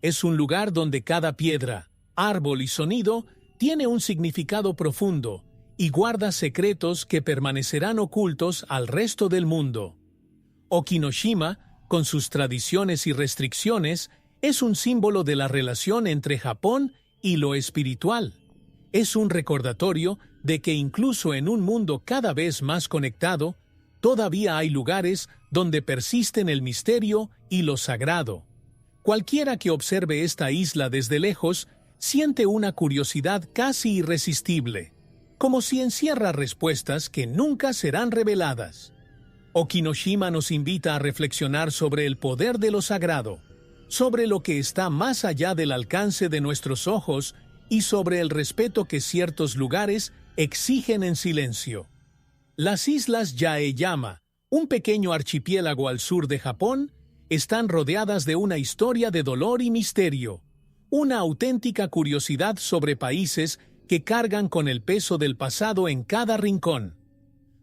Es un lugar donde cada piedra, árbol y sonido tiene un significado profundo y guarda secretos que permanecerán ocultos al resto del mundo. Okinoshima, con sus tradiciones y restricciones, es un símbolo de la relación entre Japón y lo espiritual. Es un recordatorio de que incluso en un mundo cada vez más conectado, todavía hay lugares donde persisten el misterio y lo sagrado. Cualquiera que observe esta isla desde lejos siente una curiosidad casi irresistible, como si encierra respuestas que nunca serán reveladas. Okinoshima nos invita a reflexionar sobre el poder de lo sagrado, sobre lo que está más allá del alcance de nuestros ojos y sobre el respeto que ciertos lugares exigen en silencio. Las islas Yaeyama, un pequeño archipiélago al sur de Japón, están rodeadas de una historia de dolor y misterio, una auténtica curiosidad sobre países que cargan con el peso del pasado en cada rincón.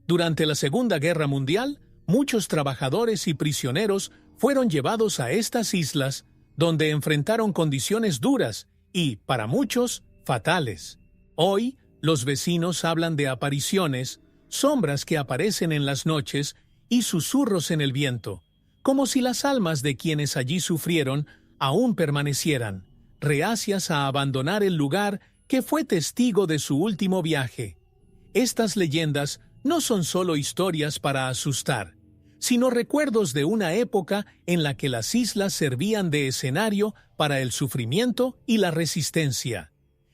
Durante la Segunda Guerra Mundial, muchos trabajadores y prisioneros fueron llevados a estas islas, donde enfrentaron condiciones duras y, para muchos, fatales. Hoy, los vecinos hablan de apariciones, sombras que aparecen en las noches y susurros en el viento, como si las almas de quienes allí sufrieron aún permanecieran, reacias a abandonar el lugar que fue testigo de su último viaje. Estas leyendas no son solo historias para asustar, sino recuerdos de una época en la que las islas servían de escenario para el sufrimiento y la resistencia.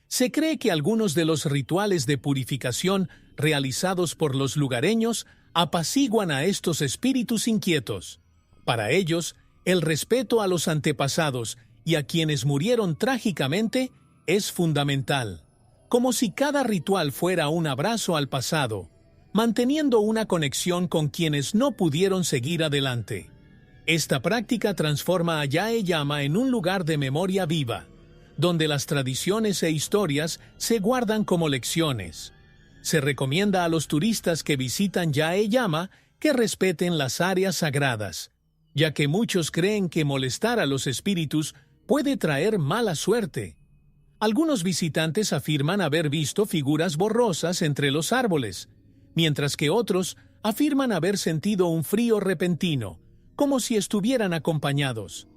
Se cree que algunos de los rituales de purificación realizados por los lugareños apaciguan a estos espíritus inquietos. Para ellos, el respeto a los antepasados y a quienes murieron trágicamente es fundamental, como si cada ritual fuera un abrazo al pasado, manteniendo una conexión con quienes no pudieron seguir adelante. Esta práctica transforma a Yaeyama en un lugar de memoria viva, donde las tradiciones e historias se guardan como lecciones. Se recomienda a los turistas que visitan Yaeyama que respeten las áreas sagradas, ya que muchos creen que molestar a los espíritus puede traer mala suerte. Algunos visitantes afirman haber visto figuras borrosas entre los árboles, mientras que otros afirman haber sentido un frío repentino, como si estuvieran acompañados.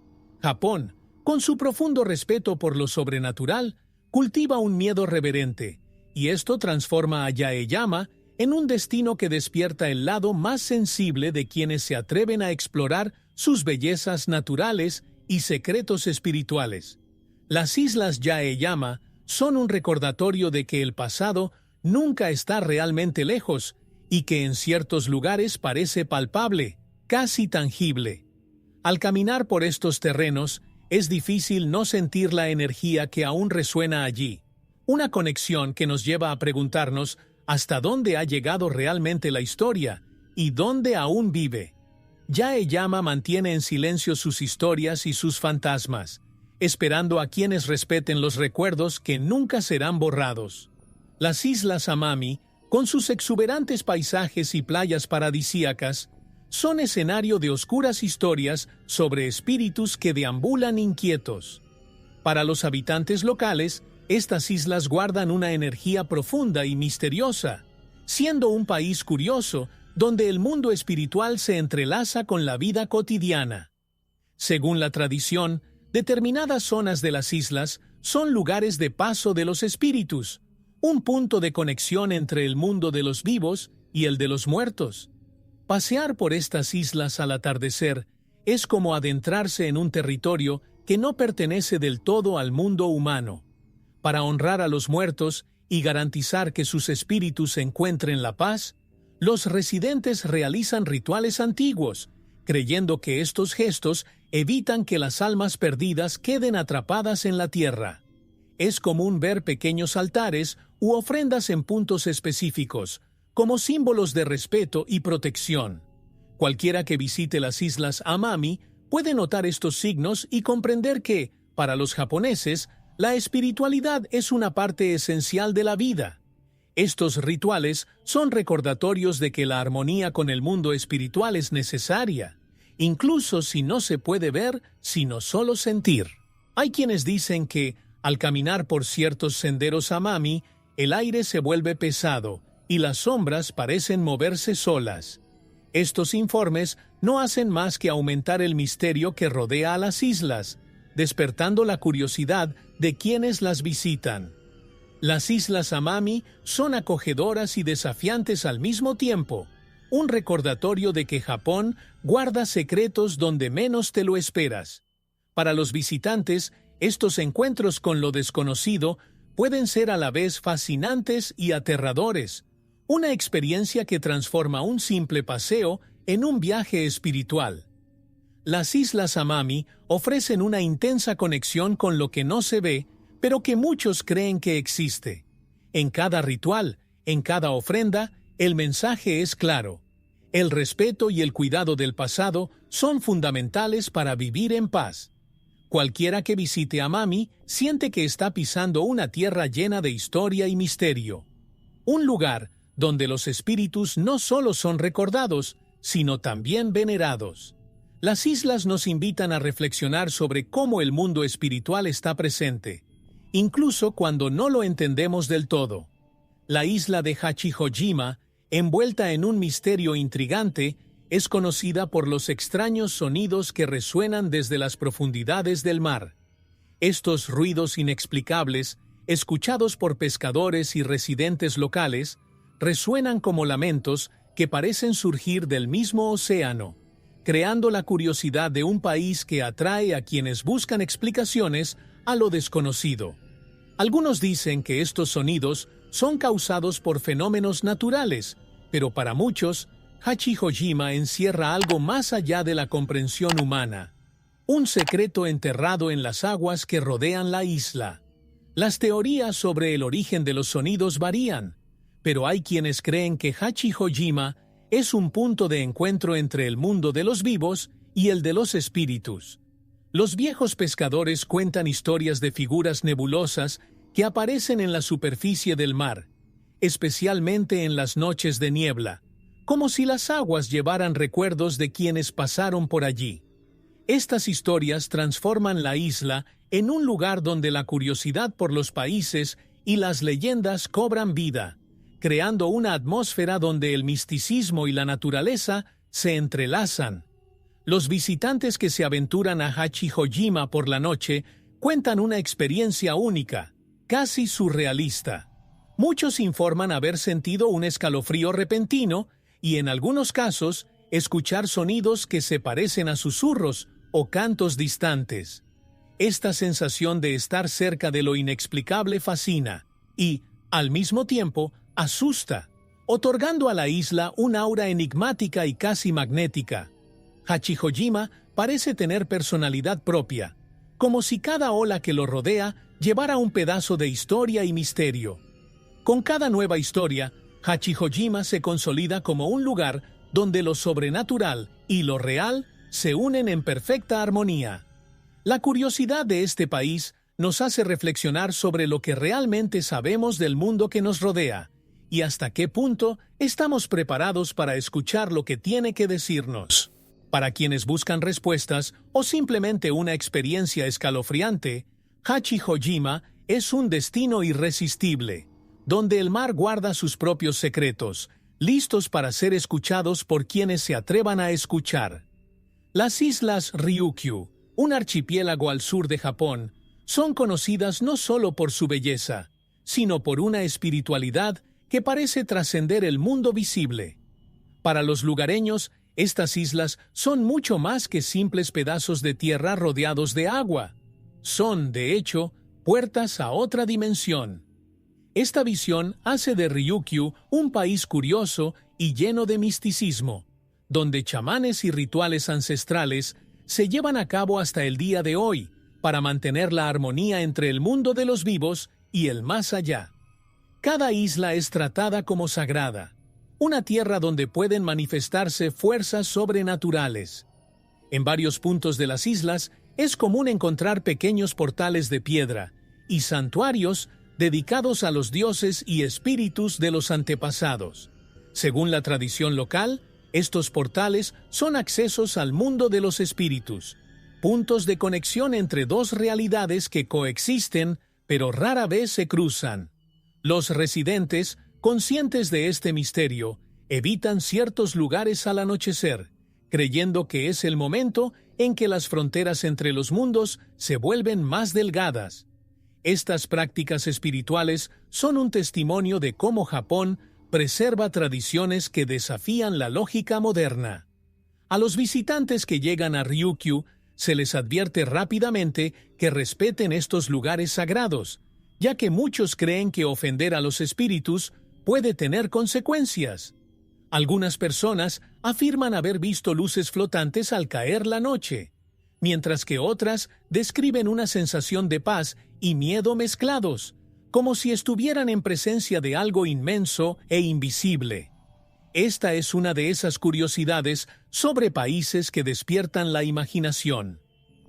Japón, con su profundo respeto por lo sobrenatural, cultiva un miedo reverente, y esto transforma a Yaeyama en un destino que despierta el lado más sensible de quienes se atreven a explorar sus bellezas naturales y secretos espirituales. Las islas Yaeyama son un recordatorio de que el pasado nunca está realmente lejos y que en ciertos lugares parece palpable, casi tangible. Al caminar por estos terrenos, es difícil no sentir la energía que aún resuena allí, una conexión que nos lleva a preguntarnos hasta dónde ha llegado realmente la historia y dónde aún vive. Yaeyama mantiene en silencio sus historias y sus fantasmas, esperando a quienes respeten los recuerdos que nunca serán borrados. Las islas Amami, con sus exuberantes paisajes y playas paradisíacas, son escenario de oscuras historias sobre espíritus que deambulan inquietos. Para los habitantes locales, estas islas guardan una energía profunda y misteriosa, siendo un país curioso donde el mundo espiritual se entrelaza con la vida cotidiana. Según la tradición, determinadas zonas de las islas son lugares de paso de los espíritus, un punto de conexión entre el mundo de los vivos y el de los muertos. Pasear por estas islas al atardecer es como adentrarse en un territorio que no pertenece del todo al mundo humano. Para honrar a los muertos y garantizar que sus espíritus encuentren la paz, los residentes realizan rituales antiguos, creyendo que estos gestos evitan que las almas perdidas queden atrapadas en la tierra. Es común ver pequeños altares u ofrendas en puntos específicos, como símbolos de respeto y protección. Cualquiera que visite las islas Amami puede notar estos signos y comprender que, para los japoneses, la espiritualidad es una parte esencial de la vida. Estos rituales son recordatorios de que la armonía con el mundo espiritual es necesaria, incluso si no se puede ver, sino solo sentir. Hay quienes dicen que, al caminar por ciertos senderos Amami, el aire se vuelve pesado y las sombras parecen moverse solas. Estos informes no hacen más que aumentar el misterio que rodea a las islas, despertando la curiosidad de quienes las visitan. Las islas Amami son acogedoras y desafiantes al mismo tiempo, un recordatorio de que Japón guarda secretos donde menos te lo esperas. Para los visitantes, estos encuentros con lo desconocido pueden ser a la vez fascinantes y aterradores, una experiencia que transforma un simple paseo en un viaje espiritual. Las islas Amami ofrecen una intensa conexión con lo que no se ve, pero que muchos creen que existe. En cada ritual, En cada ofrenda, el mensaje es claro. El respeto y el cuidado del pasado son fundamentales para vivir en paz. Cualquiera que visite Amami siente que está pisando una tierra llena de historia y misterio. Un lugar donde los espíritus no solo son recordados, sino también venerados. Las islas nos invitan a reflexionar sobre cómo el mundo espiritual está presente, incluso cuando no lo entendemos del todo. La isla de Hachijojima, envuelta en un misterio intrigante, es conocida por los extraños sonidos que resuenan desde las profundidades del mar. Estos ruidos inexplicables, escuchados por pescadores y residentes locales, resuenan como lamentos que parecen surgir del mismo océano, creando la curiosidad de un país que atrae a quienes buscan explicaciones a lo desconocido. Algunos dicen que estos sonidos son causados por fenómenos naturales, pero para muchos, Hachijojima encierra algo más allá de la comprensión humana, un secreto enterrado en las aguas que rodean la isla. Las teorías sobre el origen de los sonidos varían, pero hay quienes creen que Hachijojima es un punto de encuentro entre el mundo de los vivos y el de los espíritus. Los viejos pescadores cuentan historias de figuras nebulosas que aparecen en la superficie del mar, especialmente en las noches de niebla, como si las aguas llevaran recuerdos de quienes pasaron por allí. Estas historias transforman la isla en un lugar donde la curiosidad por los países y las leyendas cobran vida, creando una atmósfera donde el misticismo y la naturaleza se entrelazan. Los visitantes que se aventuran a Hachijojima por la noche cuentan una experiencia única, casi surrealista. Muchos informan haber sentido un escalofrío repentino y, en algunos casos, escuchar sonidos que se parecen a susurros o cantos distantes. Esta sensación de estar cerca de lo inexplicable fascina y, al mismo tiempo, asusta, otorgando a la isla un aura enigmática y casi magnética. Hachijojima parece tener personalidad propia, como si cada ola que lo rodea llevara un pedazo de historia y misterio. Con cada nueva historia, Hachijojima se consolida como un lugar donde lo sobrenatural y lo real se unen en perfecta armonía. La curiosidad de este país nos hace reflexionar sobre lo que realmente sabemos del mundo que nos rodea y hasta qué punto estamos preparados para escuchar lo que tiene que decirnos. Para quienes buscan respuestas o simplemente una experiencia escalofriante, Hachijojima es un destino irresistible, donde el mar guarda sus propios secretos, listos para ser escuchados por quienes se atrevan a escuchar. Las islas Ryukyu, un archipiélago al sur de Japón, son conocidas no solo por su belleza, sino por una espiritualidad que parece trascender el mundo visible. Para los lugareños, estas islas son mucho más que simples pedazos de tierra rodeados de agua. Son, de hecho, puertas a otra dimensión. Esta visión hace de Ryukyu un país curioso y lleno de misticismo, donde chamanes y rituales ancestrales se llevan a cabo hasta el día de hoy para mantener la armonía entre el mundo de los vivos y el más allá. Cada isla es tratada como sagrada, una tierra donde pueden manifestarse fuerzas sobrenaturales. En varios puntos de las islas es común encontrar pequeños portales de piedra y santuarios dedicados a los dioses y espíritus de los antepasados. Según la tradición local, estos portales son accesos al mundo de los espíritus, puntos de conexión entre dos realidades que coexisten, pero rara vez se cruzan. Los residentes, conscientes de este misterio, evitan ciertos lugares al anochecer, creyendo que es el momento en que las fronteras entre los mundos se vuelven más delgadas. Estas prácticas espirituales son un testimonio de cómo Japón preserva tradiciones que desafían la lógica moderna. A los visitantes que llegan a Ryukyu se les advierte rápidamente que respeten estos lugares sagrados, ya que muchos creen que ofender a los espíritus puede tener consecuencias. Algunas personas afirman haber visto luces flotantes al caer la noche, mientras que otras describen una sensación de paz y miedo mezclados, como si estuvieran en presencia de algo inmenso e invisible. Esta es una de esas curiosidades sobre países que despiertan la imaginación.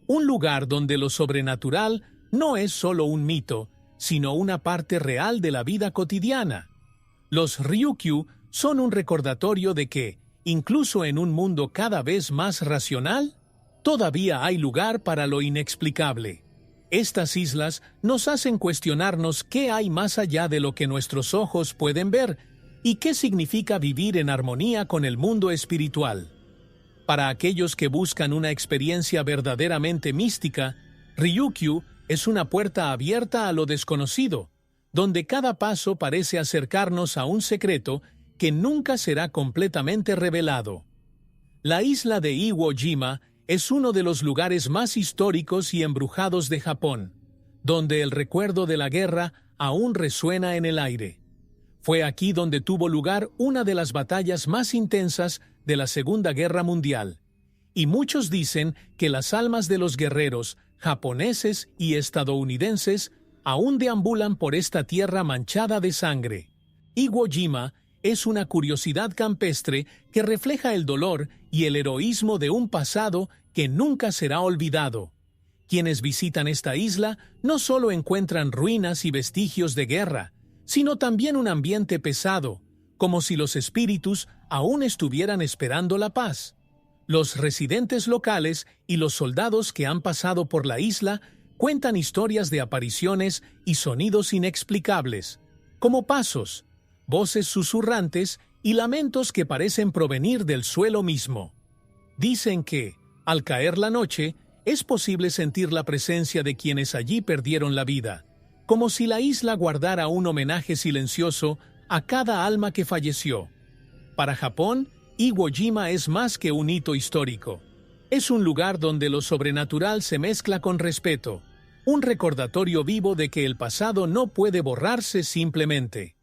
Un lugar donde lo sobrenatural no es solo un mito, sino una parte real de la vida cotidiana. Los Ryukyu son un recordatorio de que, incluso en un mundo cada vez más racional, todavía hay lugar para lo inexplicable. Estas islas nos hacen cuestionarnos qué hay más allá de lo que nuestros ojos pueden ver y qué significa vivir en armonía con el mundo espiritual. Para aquellos que buscan una experiencia verdaderamente mística, Ryukyu es una puerta abierta a lo desconocido, donde cada paso parece acercarnos a un secreto que nunca será completamente revelado. La isla de Iwo Jima es uno de los lugares más históricos y embrujados de Japón, donde el recuerdo de la guerra aún resuena en el aire. Fue aquí donde tuvo lugar una de las batallas más intensas de la Segunda Guerra Mundial, y muchos dicen que las almas de los guerreros japoneses y estadounidenses aún deambulan por esta tierra manchada de sangre. Iwo Jima es una curiosidad campestre que refleja el dolor y el heroísmo de un pasado que nunca será olvidado. Quienes visitan esta isla no solo encuentran ruinas y vestigios de guerra, sino también un ambiente pesado, como si los espíritus aún estuvieran esperando la paz. Los residentes locales y los soldados que han pasado por la isla cuentan historias de apariciones y sonidos inexplicables, como pasos, voces susurrantes y lamentos que parecen provenir del suelo mismo. Dicen que, al caer la noche, es posible sentir la presencia de quienes allí perdieron la vida, como si la isla guardara un homenaje silencioso a cada alma que falleció. Para Japón, Iwo Jima es más que un hito histórico. Es un lugar donde lo sobrenatural se mezcla con respeto, un recordatorio vivo de que el pasado no puede borrarse simplemente.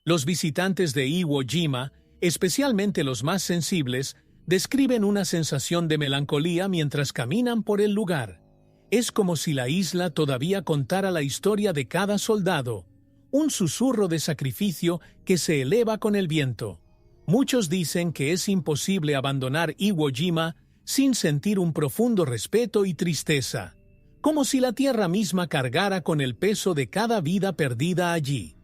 Los visitantes de Iwo Jima, especialmente los más sensibles, describen una sensación de melancolía mientras caminan por el lugar. Es como si la isla todavía contara la historia de cada soldado, un susurro de sacrificio que se eleva con el viento. Muchos dicen que es imposible abandonar Iwo Jima sin sentir un profundo respeto y tristeza, como si la tierra misma cargara con el peso de cada vida perdida allí.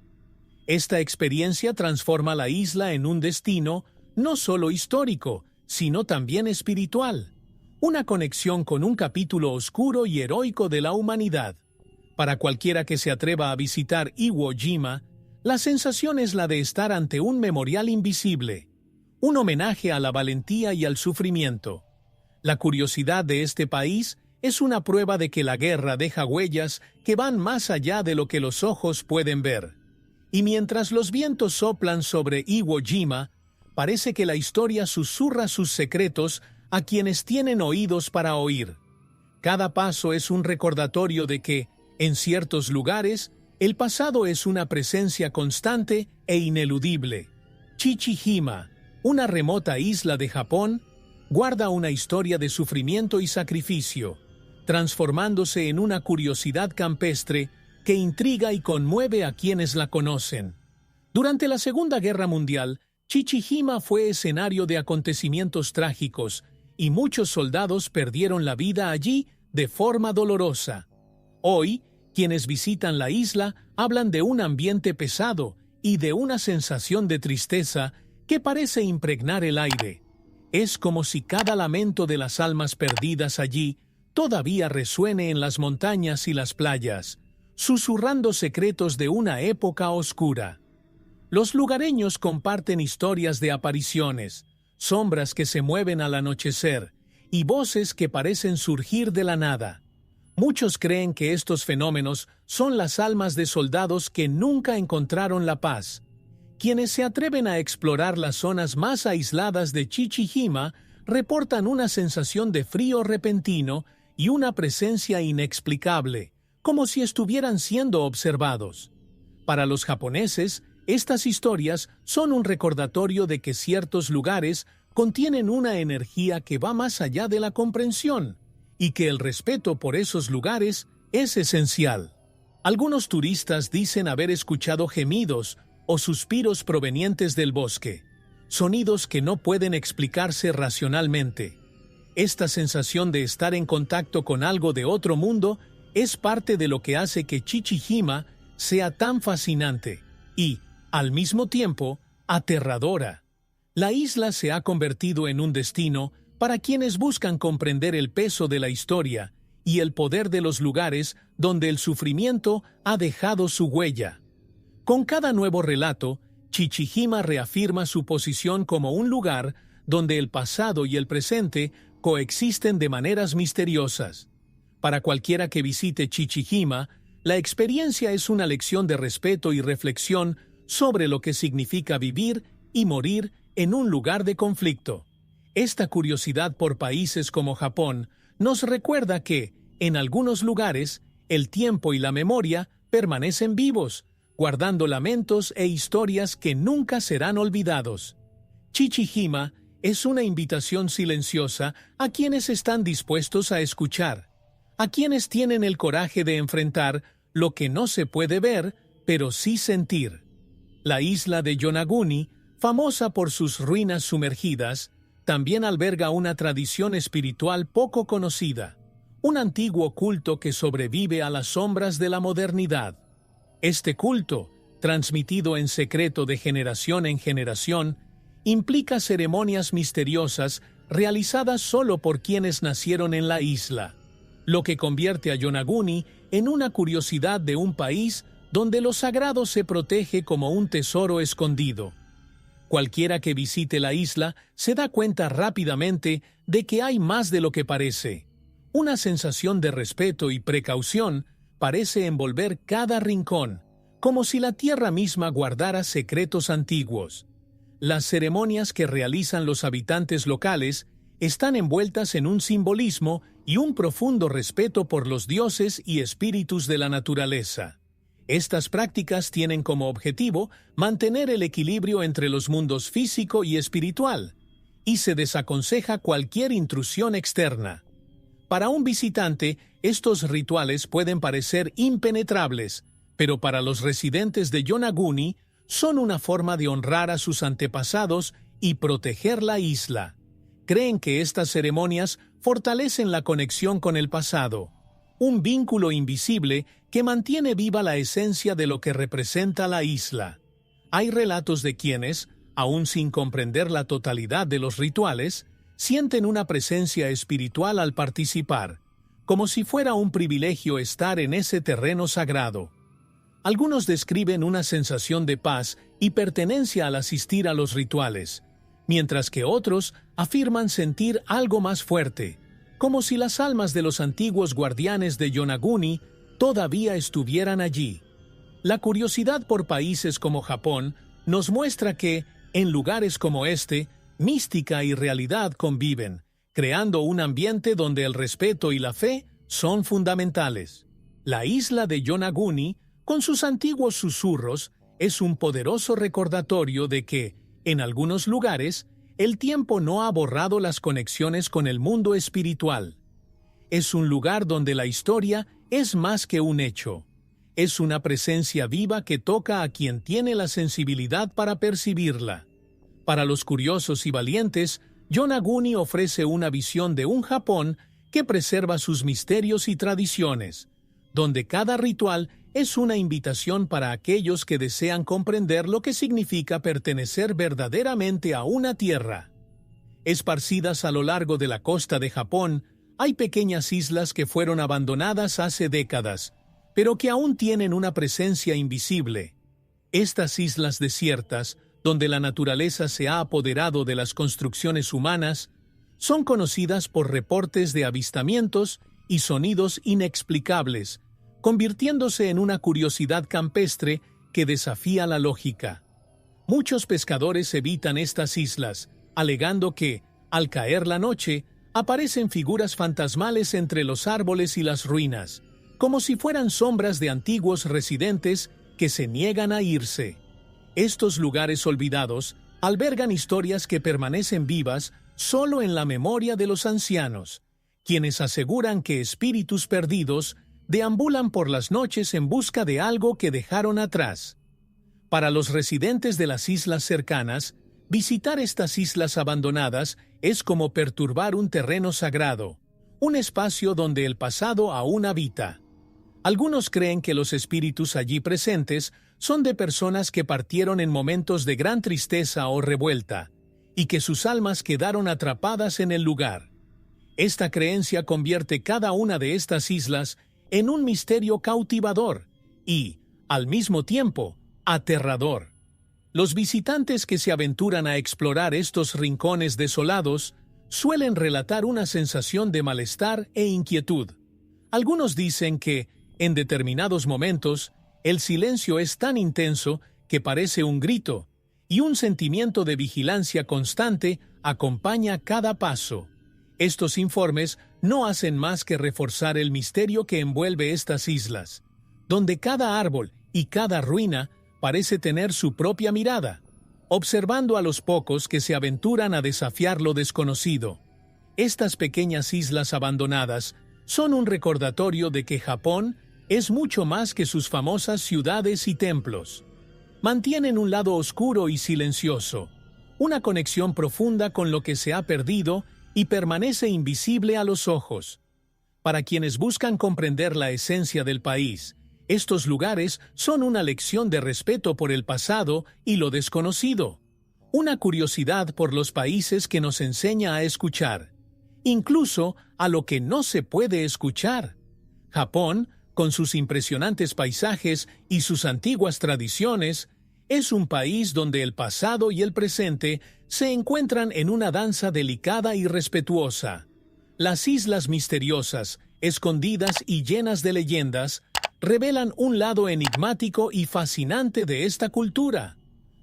Esta experiencia transforma la isla en un destino no solo histórico, sino también espiritual, una conexión con un capítulo oscuro y heroico de la humanidad. Para cualquiera que se atreva a visitar Iwo Jima, la sensación es la de estar ante un memorial invisible, un homenaje a la valentía y al sufrimiento. La curiosidad de este país es una prueba de que la guerra deja huellas que van más allá de lo que los ojos pueden ver. Y mientras los vientos soplan sobre Iwo Jima, parece que la historia susurra sus secretos a quienes tienen oídos para oír. Cada paso es un recordatorio de que, en ciertos lugares, el pasado es una presencia constante e ineludible. Chichijima, una remota isla de Japón, guarda una historia de sufrimiento y sacrificio, transformándose en una curiosidad campestre que intriga y conmueve a quienes la conocen. Durante la Segunda Guerra Mundial, Chichijima fue escenario de acontecimientos trágicos y muchos soldados perdieron la vida allí de forma dolorosa. Hoy, quienes visitan la isla hablan de un ambiente pesado y de una sensación de tristeza que parece impregnar el aire. Es como si cada lamento de las almas perdidas allí todavía resuene en las montañas y las playas, susurrando secretos de una época oscura. Los lugareños comparten historias de apariciones, sombras que se mueven al anochecer y voces que parecen surgir de la nada. Muchos creen que estos fenómenos son las almas de soldados que nunca encontraron la paz. Quienes se atreven a explorar las zonas más aisladas de Chichijima reportan una sensación de frío repentino y una presencia inexplicable, como si estuvieran siendo observados. Para los japoneses, estas historias son un recordatorio de que ciertos lugares contienen una energía que va más allá de la comprensión, y que el respeto por esos lugares es esencial. Algunos turistas dicen haber escuchado gemidos o suspiros provenientes del bosque, sonidos que no pueden explicarse racionalmente. Esta sensación de estar en contacto con algo de otro mundo es parte de lo que hace que Chichijima sea tan fascinante y, al mismo tiempo, aterradora. La isla se ha convertido en un destino para quienes buscan comprender el peso de la historia y el poder de los lugares donde el sufrimiento ha dejado su huella. Con cada nuevo relato, Chichijima reafirma su posición como un lugar donde el pasado y el presente coexisten de maneras misteriosas. Para cualquiera que visite Chichijima, la experiencia es una lección de respeto y reflexión sobre lo que significa vivir y morir en un lugar de conflicto. Esta curiosidad por países como Japón nos recuerda que, en algunos lugares, el tiempo y la memoria permanecen vivos, guardando lamentos e historias que nunca serán olvidados. Chichijima es una invitación silenciosa a quienes están dispuestos a escuchar, a quienes tienen el coraje de enfrentar lo que no se puede ver, pero sí sentir. La isla de Yonaguni, famosa por sus ruinas sumergidas, también alberga una tradición espiritual poco conocida, un antiguo culto que sobrevive a las sombras de la modernidad. Este culto, transmitido en secreto de generación en generación, implica ceremonias misteriosas realizadas solo por quienes nacieron en la isla, lo que convierte a Yonaguni en una curiosidad de un país donde lo sagrado se protege como un tesoro escondido. Cualquiera que visite la isla se da cuenta rápidamente de que hay más de lo que parece. Una sensación de respeto y precaución parece envolver cada rincón, como si la tierra misma guardara secretos antiguos. Las ceremonias que realizan los habitantes locales están envueltas en un simbolismo y un profundo respeto por los dioses y espíritus de la naturaleza. Estas prácticas tienen como objetivo mantener el equilibrio entre los mundos físico y espiritual, y se desaconseja cualquier intrusión externa. Para un visitante, estos rituales pueden parecer impenetrables, pero para los residentes de Yonaguni son una forma de honrar a sus antepasados y proteger la isla. Creen que estas ceremonias fortalecen la conexión con el pasado, un vínculo invisible que mantiene viva la esencia de lo que representa la isla. Hay relatos de quienes, aún sin comprender la totalidad de los rituales, sienten una presencia espiritual al participar, como si fuera un privilegio estar en ese terreno sagrado. Algunos describen una sensación de paz y pertenencia al asistir a los rituales, mientras que otros afirman sentir algo más fuerte, como si las almas de los antiguos guardianes de Yonaguni todavía estuvieran allí. La curiosidad por países como Japón nos muestra que, en lugares como este, mística y realidad conviven, creando un ambiente donde el respeto y la fe son fundamentales. La isla de Yonaguni, con sus antiguos susurros, es un poderoso recordatorio de que, en algunos lugares, el tiempo no ha borrado las conexiones con el mundo espiritual. Es un lugar donde la historia es más que un hecho. Es una presencia viva que toca a quien tiene la sensibilidad para percibirla. Para los curiosos y valientes, Yonaguni ofrece una visión de un Japón que preserva sus misterios y tradiciones, donde cada ritual es una invitación para aquellos que desean comprender lo que significa pertenecer verdaderamente a una tierra. Esparcidas a lo largo de la costa de Japón, hay pequeñas islas que fueron abandonadas hace décadas, pero que aún tienen una presencia invisible. Estas islas desiertas, donde la naturaleza se ha apoderado de las construcciones humanas, son conocidas por reportes de avistamientos y sonidos inexplicables, convirtiéndose en una curiosidad campestre que desafía la lógica. Muchos pescadores evitan estas islas, alegando que, al caer la noche, aparecen figuras fantasmales entre los árboles y las ruinas, como si fueran sombras de antiguos residentes que se niegan a irse. Estos lugares olvidados albergan historias que permanecen vivas solo en la memoria de los ancianos, quienes aseguran que espíritus perdidos deambulan por las noches en busca de algo que dejaron atrás. Para los residentes de las islas cercanas, visitar estas islas abandonadas es como perturbar un terreno sagrado, un espacio donde el pasado aún habita. Algunos creen que los espíritus allí presentes son de personas que partieron en momentos de gran tristeza o revuelta, y que sus almas quedaron atrapadas en el lugar. Esta creencia convierte cada una de estas islas en un misterio cautivador y, al mismo tiempo, aterrador. Los visitantes que se aventuran a explorar estos rincones desolados suelen relatar una sensación de malestar e inquietud. Algunos dicen que, en determinados momentos, el silencio es tan intenso que parece un grito, y un sentimiento de vigilancia constante acompaña cada paso. Estos informes no hacen más que reforzar el misterio que envuelve estas islas, donde cada árbol y cada ruina parece tener su propia mirada, observando a los pocos que se aventuran a desafiar lo desconocido. Estas pequeñas islas abandonadas son un recordatorio de que Japón es mucho más que sus famosas ciudades y templos. Mantienen un lado oscuro y silencioso, una conexión profunda con lo que se ha perdido y permanece invisible a los ojos. Para quienes buscan comprender la esencia del país, estos lugares son una lección de respeto por el pasado y lo desconocido, una curiosidad por los países que nos enseña a escuchar, incluso a lo que no se puede escuchar. Japón, con sus impresionantes paisajes y sus antiguas tradiciones, es un país donde el pasado y el presente se encuentran en una danza delicada y respetuosa. Las islas misteriosas, escondidas y llenas de leyendas, revelan un lado enigmático y fascinante de esta cultura,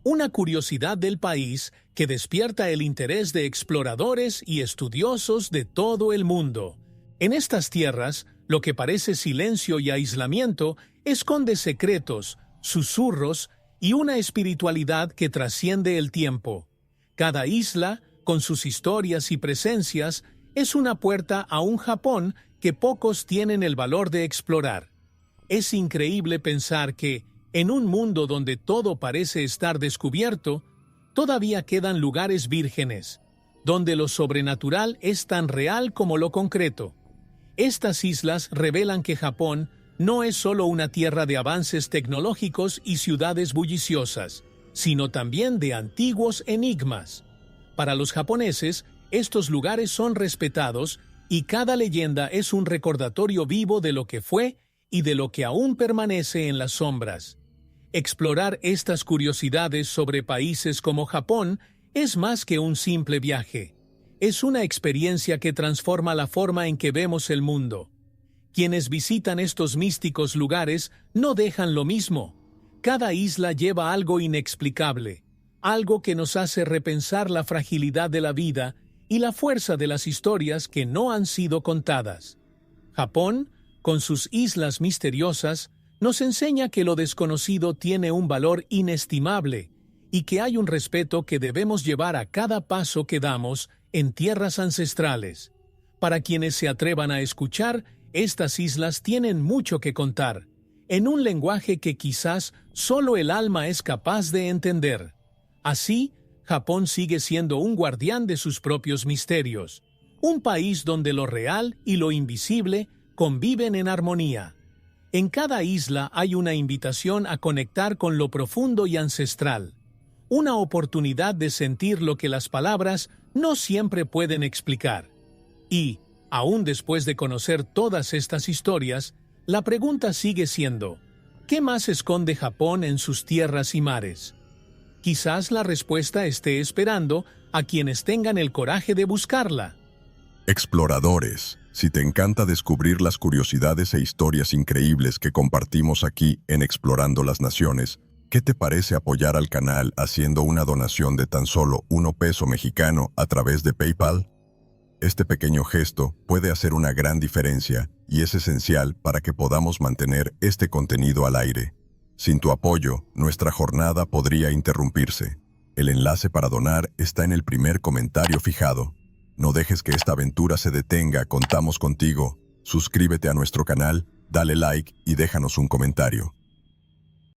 una curiosidad del país que despierta el interés de exploradores y estudiosos de todo el mundo. En estas tierras, lo que parece silencio y aislamiento esconde secretos, susurros y una espiritualidad que trasciende el tiempo. Cada isla, con sus historias y presencias, es una puerta a un Japón que pocos tienen el valor de explorar. Es increíble pensar que, en un mundo donde todo parece estar descubierto, todavía quedan lugares vírgenes, donde lo sobrenatural es tan real como lo concreto. Estas islas revelan que Japón no es solo una tierra de avances tecnológicos y ciudades bulliciosas, sino también de antiguos enigmas. Para los japoneses, estos lugares son respetados y cada leyenda es un recordatorio vivo de lo que fue y de lo que aún permanece en las sombras. Explorar estas curiosidades sobre países como Japón es más que un simple viaje. Es una experiencia que transforma la forma en que vemos el mundo. Quienes visitan estos místicos lugares no dejan lo mismo. Cada isla lleva algo inexplicable, algo que nos hace repensar la fragilidad de la vida y la fuerza de las historias que no han sido contadas. Japón, con sus islas misteriosas, nos enseña que lo desconocido tiene un valor inestimable y que hay un respeto que debemos llevar a cada paso que damos en tierras ancestrales. Para quienes se atrevan a escuchar, estas islas tienen mucho que contar, en un lenguaje que quizás solo el alma es capaz de entender. Así, Japón sigue siendo un guardián de sus propios misterios, un país donde lo real y lo invisible conviven en armonía. En cada isla hay una invitación a conectar con lo profundo y ancestral, una oportunidad de sentir lo que las palabras no siempre pueden explicar. Y, aún después de conocer todas estas historias, la pregunta sigue siendo, ¿qué más esconde Japón en sus tierras y mares? Quizás la respuesta esté esperando a quienes tengan el coraje de buscarla. Exploradores, si te encanta descubrir las curiosidades e historias increíbles que compartimos aquí en Explorando las Naciones, ¿qué te parece apoyar al canal haciendo una donación de tan solo $1 mexicano a través de PayPal? Este pequeño gesto puede hacer una gran diferencia y es esencial para que podamos mantener este contenido al aire. Sin tu apoyo, nuestra jornada podría interrumpirse. El enlace para donar está en el primer comentario fijado. No dejes que esta aventura se detenga, contamos contigo. Suscríbete a nuestro canal Dale like y déjanos un comentario.